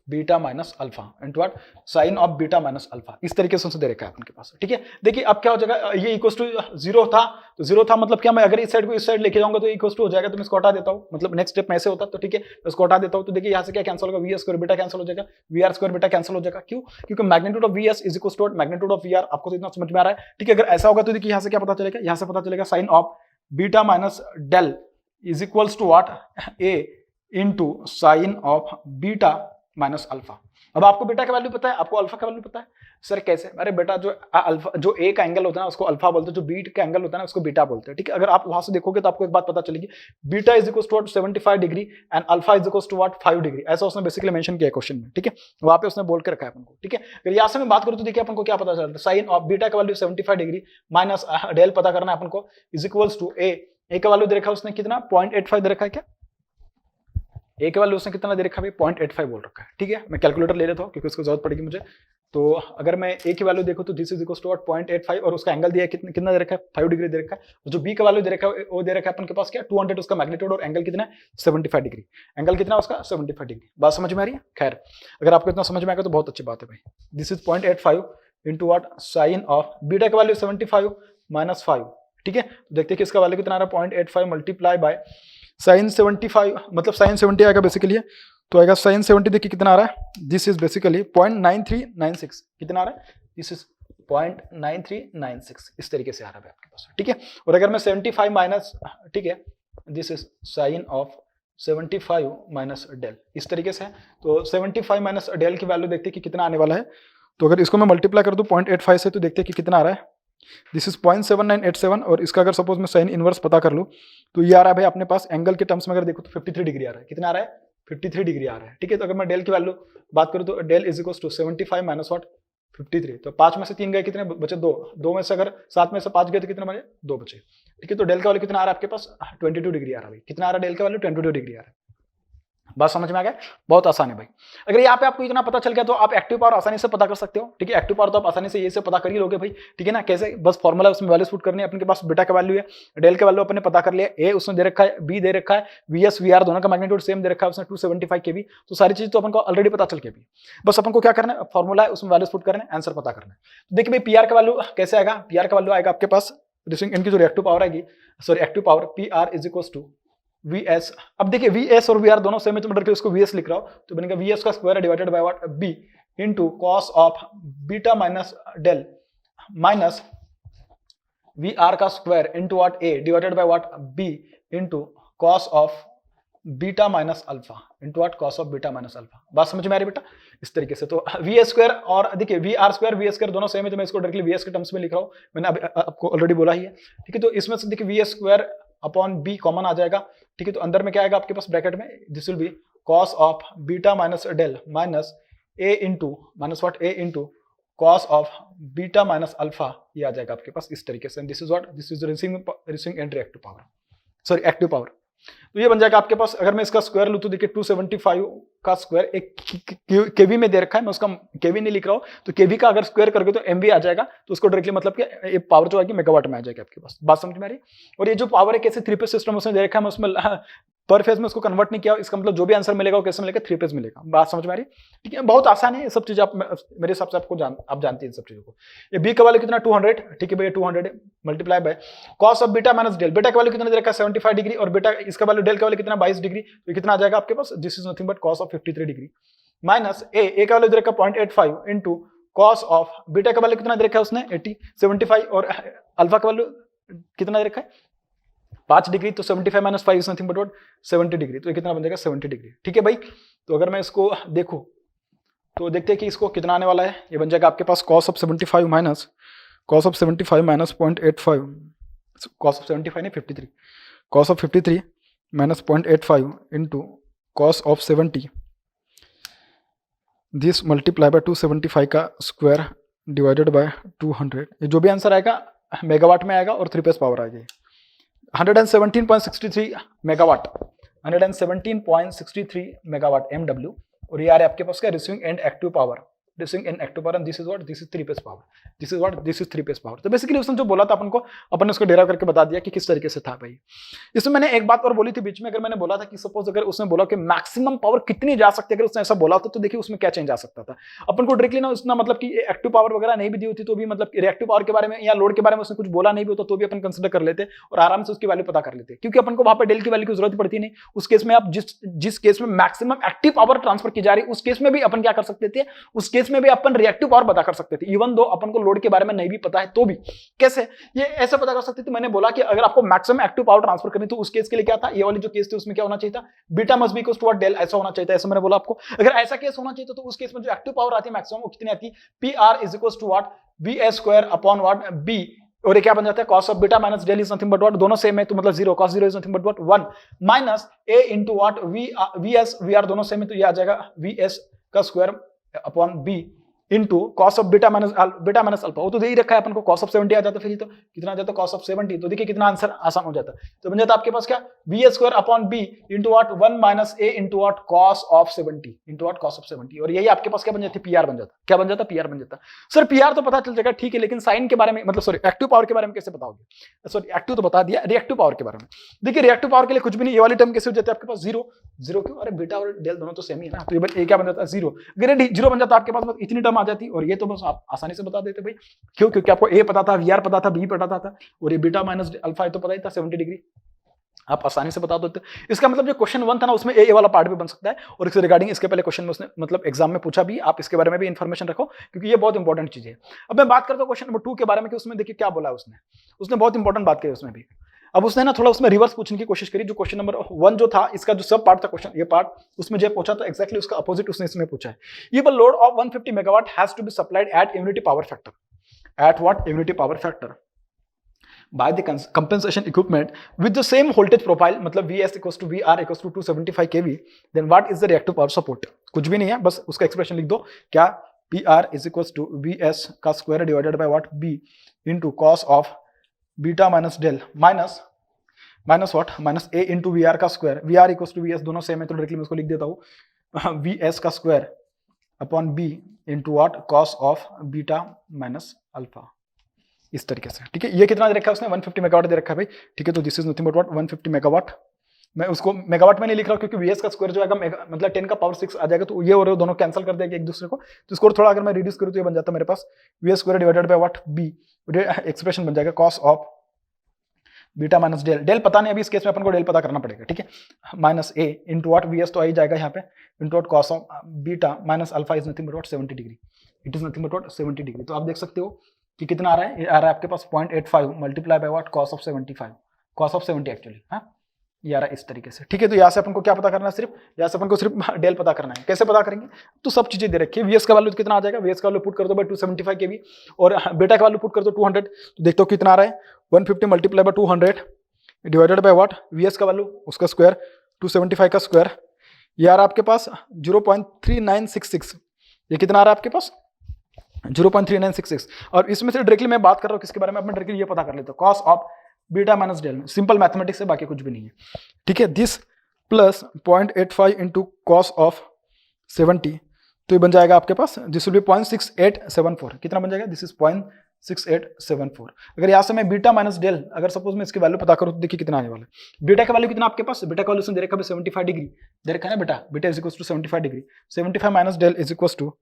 beta minus alpha into what, sine of beta minus alpha. इस तरीके से दे रखा है आपके पास। ठीक है, देखिए अब क्या हो जाएगा, ये इक्वल्स टू 0 था, तो 0 था मतलब क्या, मैं अगर इस साइड को इस साइड लेके जाऊंगा तो इक्वल्स टू हो जाएगा। तो मैं इसको हटा देता हूं, मतलब नेक्स्ट स्टेप में ऐसे होता, तो ठीक है इसको हटा देता हूं। तो देखिए यहाँ से क्या कैंसिल होगा, VS स्क्वायर बीटा कैंसिल हो जाएगा, VR स्क्वायर बीटा कैंसिल हो जाएगा। क्यों, क्योंकि magnitude of VS is equals to magnitude of VR। आपको तो इतना समझ में आ रहा है। ठीक है, अगर ऐसा होगा तो देखिए यहाँ से क्या पता चलेगा, यहाँ से पता चलेगा sine of beta minus del is equals to what, A into sine of beta minus alpha. अब आपको बीटा का वैल्यू पता है, आपको अल्फा का वैल्यू पता है। सर कैसे, अरे बेटा जो अल्फा, जो ए का एंगल होता है ना उसको अल्फा बोलते हैं, जो बी का एंगल होता है ना उसको बीटा बोलते हैं। ठीक है, अगर आप वहां से देखोगे तो आपको एक बात पता चलेगी, beta is equal to 75 degree and alpha is equal to what, 5 degree. ऐसा उसने बेसिकली मेंशन किया क्वेश्चन में। ठीक है, वहां पे उसने बोल के रखा है अपन को। ठीक है, अगर यहाँ से मैं बात करूँ तो देखिए अपन को क्या पता चलता है, साइन ऑफ बीटा का वैल्यू 75 डिग्री माइनस डेल पता करना है अपन को, इज इक्वल टू ए का वैल्यू दे रखा है उसने कितना, 0.85 दे रखा है। क्या ए के वैल्यू उसने कितना दे रखा है, 0.85 बोल रखा है। ठीक है, मैं कैलकुलेटर ले लेता हूँ क्योंकि उसको जरूरत पड़ेगी मुझे। तो अगर मैं ए की वैल्यू देखो तो दिस इज इक्वल टू 0.85 और उसका एंगल दिया है कितना दे रखा है, 5 डिग्री दे रखा है। जो बी का वैल्यू दे रखा है वो दे रखा है अपन के पास क्या, 200 उसका मैग्नीट्यूड और एंगल कितना है 75 डिग्री। एंगल कितना उसका 75 डिग्री। बात समझ में आ रही है? खैर अगर आपको इतना समझ में आएगा तो बहुत अच्छी बात है भाई। This is 0.85 into what, sine of beta का वैल्यू 75 माइनस 5। ठीक है, तो देखते हैं कि इसका वैल्यू कितना आ रहा है, 0.85 मल्टीप्लाई बाय साइन 75, मतलब साइन 70 आएगा बेसिकली। तो आएगा साइन 70, देखिए कितना आ रहा है, दिस इज बेसिकली 0.9396। कितना आ रहा है, दिस इज 0.9396। इस तरीके से आ रहा है आपके पास। ठीक है, और अगर मैं 75 माइनस, ठीक है, this is sine of 75 minus del, इस तरीके से है। तो 75 माइनस डेल की वैल्यू देखते हैं कि कितना आने वाला है। तो अगर इसको मैं मल्टीप्लाई कर दूं 0.85 से तो देखते हैं कि कितना आ रहा है, दिस इज 0.7987। और इसका अगर सपोज मैं साइन इनवर्स पता कर लूं तो ये आ रहा है भाई अपने पास, एंगल के टर्म्स में अगर देखो तो 53 डिग्री आ रहा है। कितना आ रहा है, 53 डिग्री आ रहा है। ठीक है, तो अगर मैं डेल की वैल्यू बात करूं तो del is equal to 75 minus what, 53। तो 5 में से 3 गए, कितने बचे, 2 में से अगर 7 में से 5 गए तो कितने बचे, 2 बचे। ठीक है, तो डेल का वैल्यू कितना आ रहा है आपके पास, 22 डिग्री आ रहा है भाई। कितना आ रहा है डेल का वैल्यू, 22 डिग्री आ रहा है। बात समझ में आ गया, बहुत आसान है भाई। अगर यहाँ पे आपको इतना पता चल गया तो आप एक्टिव पावर आसानी से पता कर सकते हो। ठीक है, एक्टिव पावर तो आप आसानी से ये से पता कर ही लोगे भाई। ठीक है ना, कैसे, बस फॉर्मूला उसमें वैल्यूज पुट करनी है। अपने के पास बीटा का वैल्यू है, डेल का वैल्यू अपने पता कर लिया, ए उसने दे रखा है, बी दे रखा है, VS VR दोनों का मैग्नीट्यूड सेम दे रखा है उसने 275 kV। तो सारी चीज तो अपन को ऑलरेडी पता चल के भी, बस अपन को क्या करना है, फॉर्मूला है उसमें वैल्यूज पुट करना है, आंसर पता करना है। तो देखिए भाई PR का वैल्यू कैसे आएगा, PR का वैल्यू आएगा आपके पास, इनकी जो रिएक्टिव पावर आएगी, sorry active power, PR is equal to VS। अब देखिए VS और VR दोनों सेम है तो मैं उसको VS लिख रहा हूं, तो बनेगा VS का square divided by what, B into cos of beta minus del minus VR का square into what, A divided by what, B into cos of beta minus alpha into what, cos of beta minus alpha. बात समझ में आ रही बेटा, इस तरीके से। तो VS स्क्वायर और देखिए VR स्क्वायर VS स्क्वायर दोनों सेम है तो मैं इसको डायरेक्टली VS के टर्म्स में लिख रहा हूं, मैंने आपको ऑलरेडी बोला ही है। ठीक है, तो इसमें से देखिए VS square upon B common आ जाएगा, ठीक है। तो अंदर में क्या आएगा आपके पास ब्रैकेट में, this will be cos of beta minus del minus A into minus what A into cos of beta minus alpha, ये आ जाएगा आपके पास इस तरीके से। This is what, this is receiving end reactive power, sorry active power. तो ये बन जाएगा आपके पास, अगर मैं इसका स्क्वायर लूँ तो देखिए 275 का स्क्वायर एक केवी में दे रखा है, मैं उसका केवी नहीं लिख रहा हूँ, तो केवी का अगर स्क्वायर करके तो एमवी आ जाएगा, तो उसको डायरेक्टली मतलब कि ये पावर जो आएगी मेगावाट में आ जाएगी आपके पास। बात समझ में आ रही? और ये जो पावर है कैसे थ्री फेज सिस्टम उसमें दे रखा है, मैं उसमें पर फेज में उसको कन्वर्ट नहीं किया, इसका मतलब जो भी आंसर मिलेगा वो कैसे मिलेगा, थ्री फेज मिलेगा। बात समझ में आ रही? ठीक है, बहुत आसान है ये सब चीजें, आप मेरे हिसाब से आपको आप जानते हैं इन सब चीजों को। ये बी का वैल्यू कितना 200, ठीक है भैया 200 multiply by cos of beta minus del, beta का वैल्यू कितना दे रखा है 75 डिग्री, और बीटा इसका वैल्यू डेल का वैल्यू कितना 22 डिग्री, तो कितना आ जाएगा आपके पास, this is nothing but cos of 53 degree minus A का वैल्यू दे रखा है 0.85 इंटू कॉस ऑफ बीटा का वैल्यू कितना दे रखा है उसने 75, और अल्फा का वैल्यू कितना दे रखा है 5 डिग्री, तो 75 minus 5 is nothing but what 70 degree, तो ये कितना बन जाएगा 70 डिग्री, ठीक है भाई। तो अगर मैं इसको देखूं तो देखते हैं कि इसको कितना आने वाला है, ये बन जाएगा आपके पास cos of 75 minus cos of 75 minus 0.85, cos of 75 नहीं 53, cos of 53 minus 0.85 into cos of 70, this multiply by 275 का स्क्वायर डिवाइडेड बाय 200, ये जो भी आंसर आएगा मेगावाट में आएगा और थ्री फेज पावर आएगी 117.63 मेगावाट, 117.63 मेगावाट MW, और ये आ रहा है आपके पास क्या receiving end active power, receiving end active power, this is what, this is three phase power, this is what, this is three phase power. तो बेसिकली उसने जो बोला था अपन ने उसको डेराइव करके बता दिया कि किस तरीके से था भाई। इसमें मैंने एक बात और बोली थी बीच में, अगर मैंने बोला था कि सपोज अगर उसने बोला कि मैक्सिमम पावर कितनी जा सकती है, अगर उसने ऐसा बोला तो देखिए उसमें क्या चेंज आ सकता था अपन को डायरेक्टली ना, उसने मतलब कि एक्टिव पावर वगैरह नहीं भी दी होती तो भी मतलब रिएक्टिव पावर के बारे में या लोड के बारे में उसने कुछ बोला नहीं भी होता तो भी अपन कंसिडर कर लेते और आराम से उसकी वैल्यू पता कर लेते, क्योंकि अपन को वहां पर डेल की वैल्यू की जरूरत पड़ती नहीं। उस केस में आप जिस केस में मैक्सिमम एक्टिव पावर ट्रांसफर की जा रही उस केस में भी अपन क्या कर सकते थे, उस केस में भी अपन रिएक्टिव पावर पता कर सकते थे, इवन दो अपन को लोड के बारे में नहीं भी पता है तो भी। कैसे ये ऐसे पता कर सकते थे, मैंने बोला कि अगर आपको मैक्सिमम एक्टिव पावर ट्रांसफर करनी तो उस केस के लिए क्या था, ये वाली जो केस थी उसमें क्या होना चाहिए था, beta must be equals to del, ऐसा होना चाहिए था, ऐसा मैंने बोला आपको। अगर ऐसा केस होना चाहिए तो उस केस में जो एक्टिव पावर आती है मैक्सिमम वो कितनी आती है, P R is equals to what B A square upon what B, और ये क्या बन जाता है cos of beta minus del is nothing but what, दोनों सेम है तो मतलब 0, cos 0 is nothing but what 1 minus a into what V S, V R दोनों सेम है तो ये आ जाएगा वी एस का square upon b into cos of beta minus alpha, वो तो दे ही रखा है अपन को, cos ऑफ 70 आ जाता, फिर ये तो कितना आ जाता cos ऑफ 70, तो देखिए कितना आंसर आसान हो जाता। तो बन जाता आपके पास क्या V square upon B into what 1 minus A into what cos of 70 into what cos of 70, और यही आपके पास क्या बन जाती पीआर बन जाता, क्या बन जाता पीआर बन जाता। सर पीआर तो पता चल जाएगा ठीक है, लेकिन साइन के बारे में मतलब सॉरी एक्टिव पावर के बारे में कैसे बताओगे, सॉरी एक्टिव तो बता दिया, रिएक्टिव पावर के बारे में देखिए, रिएक्टिव पावर के लिए कुछ भी नहीं, ये वाली टर्म कैसे हो जाती है आपके पास 0 0 क्यों, अरे बीटा और डेल दोनों तो सेम ही है ना, तो ये क्या बन जाता है 0, अगर 0 बन जाता आपके पास बस इतनी टर्म आ जाती, और ये तो बस आप आसानी से बता देते भाई, क्यों, क्योंकि आपको ए पता था, वीआर पता था, बी पता था, और ये बीटा माइनस अल्फा तो पता ही था 70 डिग्री, आप आसानी से बता देते। इसका मतलब जो क्वेश्चन 1 था ना उसमें ए वाला पार्ट भी बन सकता है, और इसके रिगार्डिंग इसके पहले क्वेश्चन में उसने मतलब एग्जाम में पूछा भी, आप इसके बारे में भी इंफॉर्मेशन रखो क्योंकि ये बहुत इंपॉर्टेंट चीज है। अब मैं बात करता हूँ क्वेश्चन नंबर 2 के बारे में कि उसमें देखिए क्या बोला है उसने बहुत इंपॉर्टेंट बात करी उसमें भी। अब उसने ना थोड़ा उसमें रिवर्स पूछने की कोशिश करी, जो क्वेश्चन नंबर 1 जो था इसका जो सब पार्ट था क्वेश्चन, ये पार्ट उसमें जो पूछा था एक्जैक्टली उसका अपोजिट उसने इसमें पूछा है। ये load of 150 megawatt has to be supplied at unity power factor, at what unity power factor by the compensation equipment with the same voltage profile, मतलब Vs equals to VR equals to 275 kV, then what is the reactive power support? कुछ भी नहीं है, बस उसका expression लिख दो, क्या PR is equals to Vs का square divided by what B into cos of beta minus del minus what minus A into VR का square, VR equals to Vs दोनों सेम है तो डायरेक्टली मैं उसको लिख देता हूँ Vs का square upon B into what cos of beta minus alpha, इस तरीके से। ठीक है, ये कितना दे रखा है उसने 150 मेगावाट दे रखा है भाई। ठीक है, तो this is nothing but what 150 megawatt, मैं उसको मेगावाट में नहीं लिख रहा हूँ क्योंकि वीएस का स्क्वायर जो आएगा मतलब 10 का पावर 6 आ जाएगा, तो ये और दोनों कैंसिल कर देंगे एक दूसरे को, तो इसको थोड़ा अगर मैं रिड्यूस करूँ तो ये बन जाता है मेरे पास VS square divided by what B, expression बन जाएगा cos of beta minus del, del पता नहीं अभी इस केस में अपन को डेल पता करना पड़ेगा। ठीक है, minus A into what VS तो आ ही जाएगा यहाँ पे into what cos of beta minus alpha is nothing but what 70 degree, it is nothing but what 70 degree. तो आप देख सकते हो कि कितना आ रहा है, ये आ रहा है आपके पास 0.85 multiply by what cos of 75, cos of 70 actually, हाँ ये आ रहा है इस तरीके से। ठीक है, तो यहाँ से अपन को क्या पता करना है, सिर्फ यहाँ से अपन को सिर्फ डेल पता करना है। कैसे पता करेंगे, तो सब चीजें दे रखी है, वीएस का वैल्यू कितना आ जाएगा, वीएस का वैल्यू पुट कर दो बाय 275 केवी और बेटा का वैल्यू पुट कर दो 200, तो देखते हो कितना आ रहा है 150 multiply by 200 divided by what, VS का वैल्यू उसका स्क्वायर 275 का स्क्वायर, ये आ रहा है आपके पास 0.3966, ये कितना आ रहा है आपके पास 0.3966। और इसमें से डायरेक्टली मैं बात कर रहा हूँ किसके बारे में, अपने डायरेक्टली ये पता कर लेते हो cos of beta minus del, simple mathematics है, बाकी कुछ भी नहीं है, ठीक है। This plus 0.85 into cos of 70, तो ये बन जाएगा आपके पास, दिस विल बी 0.6874, कितना बन जाएगा, दिस इज 0.6874। अगर यहाँ से मैं बीटा माइनस डेल, अगर सपोज मैं इसकी वैल्यू पता करूँ तो देखिए कितना आने वाला है। बीटा का वैल्यू कितना आपके पास, बीटा का वैल्यू दे रखा है 75 डिग्री, दे रखा है ना बेटा, beta is equals to 75 degree, 75 minus del is equals to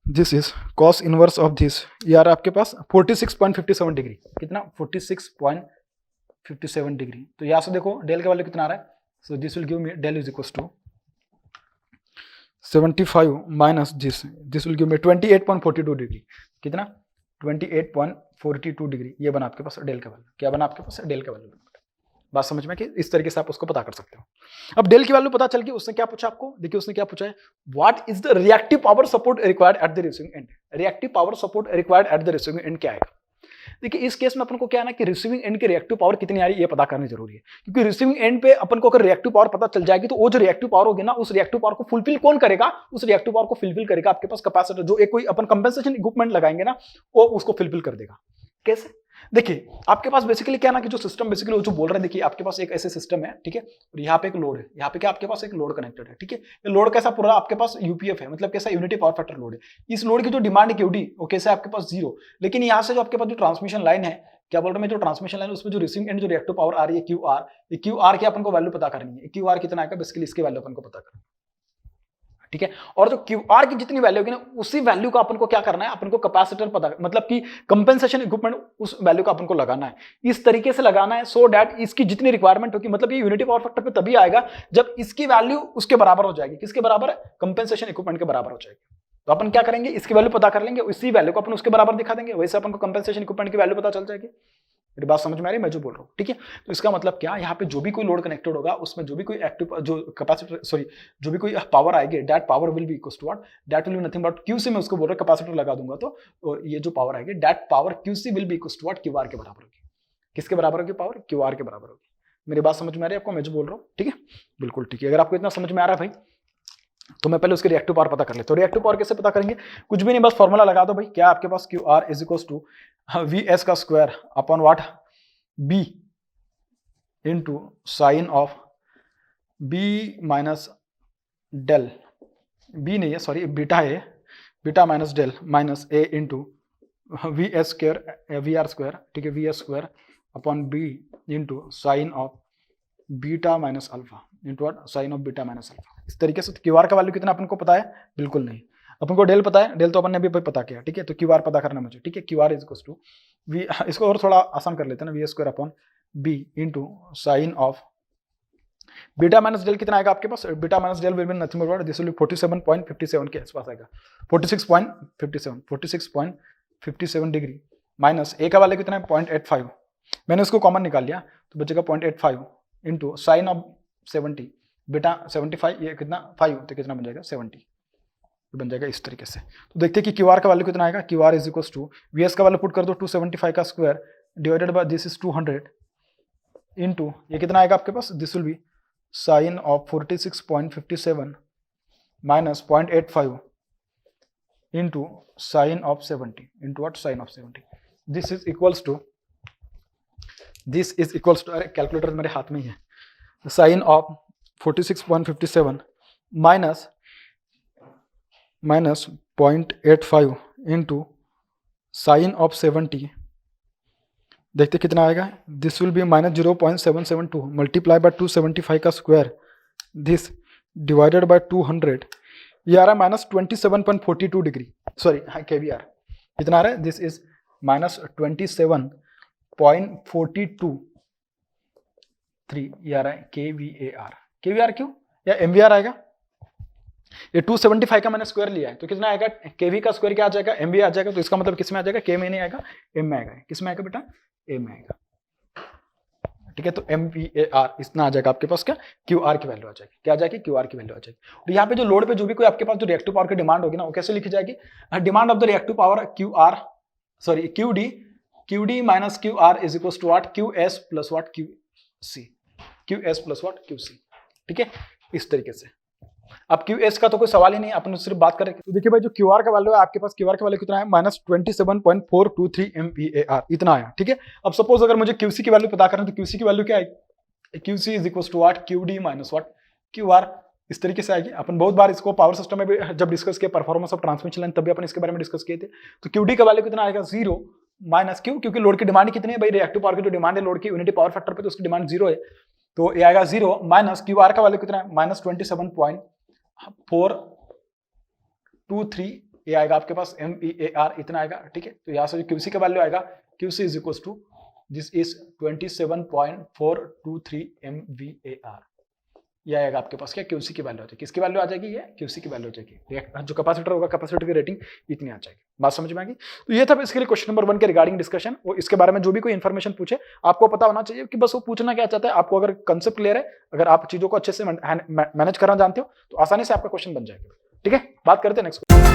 this is cos inverse of this, ये आ रहा है आपके पास 46.57 डिग्री, कितना 46.57 डिग्री। तो यहाँ से देखो डेल का वैल्यू कितना आ रहा है, so this will give me del is equals to 75 minus this will give me 28.42 degree, कितना 28.42 डिग्री, ये बना आपके पास डेल का वैल्यू, क्या बना आपके पास डेल का वैल्यू। बात समझ में कि इस तरीके से आप उसको पता कर सकते हो। अब डेल की वैल्यू पता चल गई, उसने क्या पूछा आपको, देखिए उसने क्या पूछा है, what is the reactive power support required at the receiving end, reactive power support required at the receiving and क्या आएगा। देखिए इस केस में अपन को क्या है ना कि रिसीविंग एंड की रिएक्टिव पावर कितनी आ रही है ये पता करनी जरूरी है, क्योंकि रिसीविंग एंड पे अपन को अगर रिएक्टिव पावर पता चल जाएगी तो वो जो रिएक्टिव पावर होगी ना, उस रिएक्टिव पावर को फुलफिल कौन करेगा, उस रिएक्टिव पावर को फुलफिल करेगा आपके पास कैपेसिटर, जो एक कोई अपन कंपेंसेशन इक्विपमेंट लगाएंगे ना वो उसको फुलफिल कर देगा। कैसे, देखिए आपके पास बेसिकली क्या ना कि जो सिस्टम बेसिकली वो जो बोल रहे हैं, देखिए आपके पास एक ऐसे सिस्टम है, ठीक है, और यहाँ पे एक लोड है, यहाँ पे क्या आपके पास एक लोड कनेक्टेड है, ठीक है, ये लोड कैसा पूरा आपके पास यूपीएफ है, मतलब कैसा यूनिटी पावर फैक्टर लोड है। इस लोड की जो डिमांड है क्यूडी वो कैसा है आपके पास 0, लेकिन यहाँ से जो आपके पास जो ट्रांसमिशन लाइन है, क्या बोल रहे हैं, जो ट्रांसमिशन लाइन उसमें जो रिसीविंग एंड जो रिएक्टिव पावर आ रही है क्यू आर, ये क्यू आर की अपन को वैल्यू पता करनी है, क्यू आर कितना आएगा बेसिकली इसकी वैल्यू अपन को पता करनी है, ठीक है। और जो क्यू आर की जितनी वैल्यू होगी ना उसी वैल्यू का अपन को क्या करना है, अपन को कैपेसिटर पता, मतलब कि कंपेंसेशन इक्विपमेंट उस वैल्यू का अपन को लगाना है, इस तरीके से लगाना है सो दैट इसकी जितनी रिक्वायरमेंट होगी, मतलब ये यूनिटी पावर फैक्टर पे तभी आएगा जब इसकी वैल्यू उसके बराबर हो जाएगी, किसके बराबर है, कंपेंसेशन इक्विपमेंट के बराबर हो जाएगी। तो अपन क्या करेंगे, इसकी वैल्यू पता कर लेंगे, इसी वैल्यू को अपन उसके बराबर दिखा देंगे, वैसे अपन को कंपेंसेशन इक्विपमेंट की वैल्यू पता चल जाएगी। मेरी बात समझ में आ रही है, मैं जो बोल रहा हूँ, ठीक है। तो इसका मतलब क्या, यहाँ पे जो भी कोई लोड कनेक्टेड होगा उसमें जो भी कोई एक्टिव जो कैपेसिटर सॉरी जो भी कोई पावर आएगी, that power will be equals to what, that will be nothing but Q C, मैं उसको बोल रहा हूँ कैपेसिटर लगा दूंगा तो, और ये जो पावर आएगी that power Q C will be equals to what, Q R के बराबर होगी, किसके बराबर होगी पावर, क्यू आर के बराबर होगी। मेरी बात समझ में आ रही है आपको, मैं जो बोल रहा हूँ, ठीक है, बिल्कुल ठीक है। अगर आपको इतना समझ में आ रहा है भाई तो मैं पहले उसके रिएक्टिव पावर पता कर लेता हूँ। रिएक्टिव पावर कैसे पता करेंगे, कुछ भी नहीं, बस फॉर्मूला लगा दो भाई, क्या आपके पास Q R is equals to V S का square upon what, B into sine of B minus del, B नहीं है सॉरी बीटा है, beta minus del minus A into V S square V R square, ठीक है, V S square upon B into sine of beta minus alpha into what, sine of beta minus alpha. इस तरीके से Q R का value कितना अपन को पता है, बिल्कुल नहीं, अपन को डेल पता है, डेल तो अपन ने भी पता किया, ठीक है, तो क्यू आर पता करना मुझे, ठीक है, Q R is equals to V, इसको और थोड़ा आसान कर लेते हैं ना, V square upon B into sine of beta minus del कितना आएगा आपके पास, beta minus del will be nothing but this will be 47.57 के आसपास आएगा, 46.57 डिग्री माइनस ए का वैल्यू कितना है 0.85, मैंने उसको कॉमन निकाल लिया तो बचेगा 0.85 इंटू साइन ऑफ 70, बीटा 75 ये कितना 5, तो कितना बन जाएगा 70, बन जाएगा इस तरीके से। तो देखते हैं कि क्यू आर का वैल्यू कितना आएगा, Q R is equals to V S का वैल्यू पुट कर दो 275 का square divided by this is 200 into ये कितना आएगा आपके पास, this will be sine of 46.57 minus 0.85 into sine of 70 into what, sine of 70, this is equals to अरे कैलकुलेटर मेरे हाथ में ही है, sine of 46.57 minus 0.85 into sine of 70, देखते कितना आएगा, this will B minus 0.772 multiply by 275 का स्क्वायर, दिस डिवाइडेड बाय 200, ये आ रहा है माइनस 27.42 डिग्री, सॉरी हाँ के वी आर कितना आ रहा है, दिस इज माइनस 27.423, ये आ रहा है के वी आर क्यों, या एम वी आर आएगा, ये 275 का मैंने स्क्वायर लिया है तो कितना आएगा, केवी का स्क्वायर क्या आ जाएगा, एम वी आ जाएगा, तो इसका मतलब किस में आ जाएगा, के में नहीं आएगा, एम में आएगा, किस में आएगा बेटा, ए में आएगा, ठीक है। तो एम वी ए आर इतना आ जाएगा आपके पास, क्या क्यू आर की वैल्यू आ जाएगी, क्या आ जाएगी, क्यू आर की वैल्यू आ जाएगी। और यहाँ पे जो लोड पे जो भी कोई आपके पास जो रिएक्टिव पावर की डिमांड होगी ना वो कैसे लिखी जाएगी, demand of the reactive power Q R sorry Q D QD minus QR is equal to what, QS plus what, QC, QS plus what, QC। ठीक है, इस तरीके से। अब QS का तो कोई सवाल ही नहीं, अपन सिर्फ बात करें। तो देखिए भाई, जो QR का वैल्यू है आपके पास, QR का वैल्यू कितना है, -27.423 MVAR, इतना आया। ठीक है, अब सपोज अगर मुझे QC की वैल्यू पता करना है, तो QC की वैल्यू क्या है, QC is equal to what, QD minus what, QR, इस तरीके से आएगी। अपन बहुत बार इसको पावर सिस्टम में भी जब डिस्कस किया, परफॉर्मेंस ऑफ ट्रांसमिशन लाइन, तब भी अपन इसके बारे में डिस्कस किए थे। तो QD का वैल्यू कितना आएगा, 0 माइनस क्यू, क्योंकि लोड की डिमांड कितनी है भाई, रिएक्टिव पावर की जो डिमांड है लोड की यूनिटी पावर फैक्टर पे, तो उसकी डिमांड 0 है, तो ये आएगा 0 माइनस QR का वैल्यू कितना है, -27.423, ये आएगा आपके पास MVAR, इतना आएगा। ठीक है, तो यहाँ से जो QC का वैल्यू आएगा, QC is equal to this is 27.423 MVAR, यह आएगा आपके पास क्या, QC की वैल्यू आ जाएगी। किसकी वैल्यू आ जाएगी, ये QC की वैल्यू आ जाएगी। जो कैपेसिटर होगा, कैपेसिटर की रेटिंग इतनी आ जाएगी। बात समझ में आ गई। तो ये था इसके लिए क्वेश्चन नंबर 1 के रिगार्डिंग डिस्कशन। वो इसके बारे में जो भी कोई इन्फॉर्मेशन पूछे, आपको पता होना चाहिए कि बस वो पूछना क्या चाहता है। आपको अगर कंसेप्ट क्लियर है, अगर आप चीजों को अच्छे से मैनेज करना जानते हो, तो आसानी से आपका क्वेश्चन बन जाएगा। ठीक है, बात करते हैं नेक्स्ट।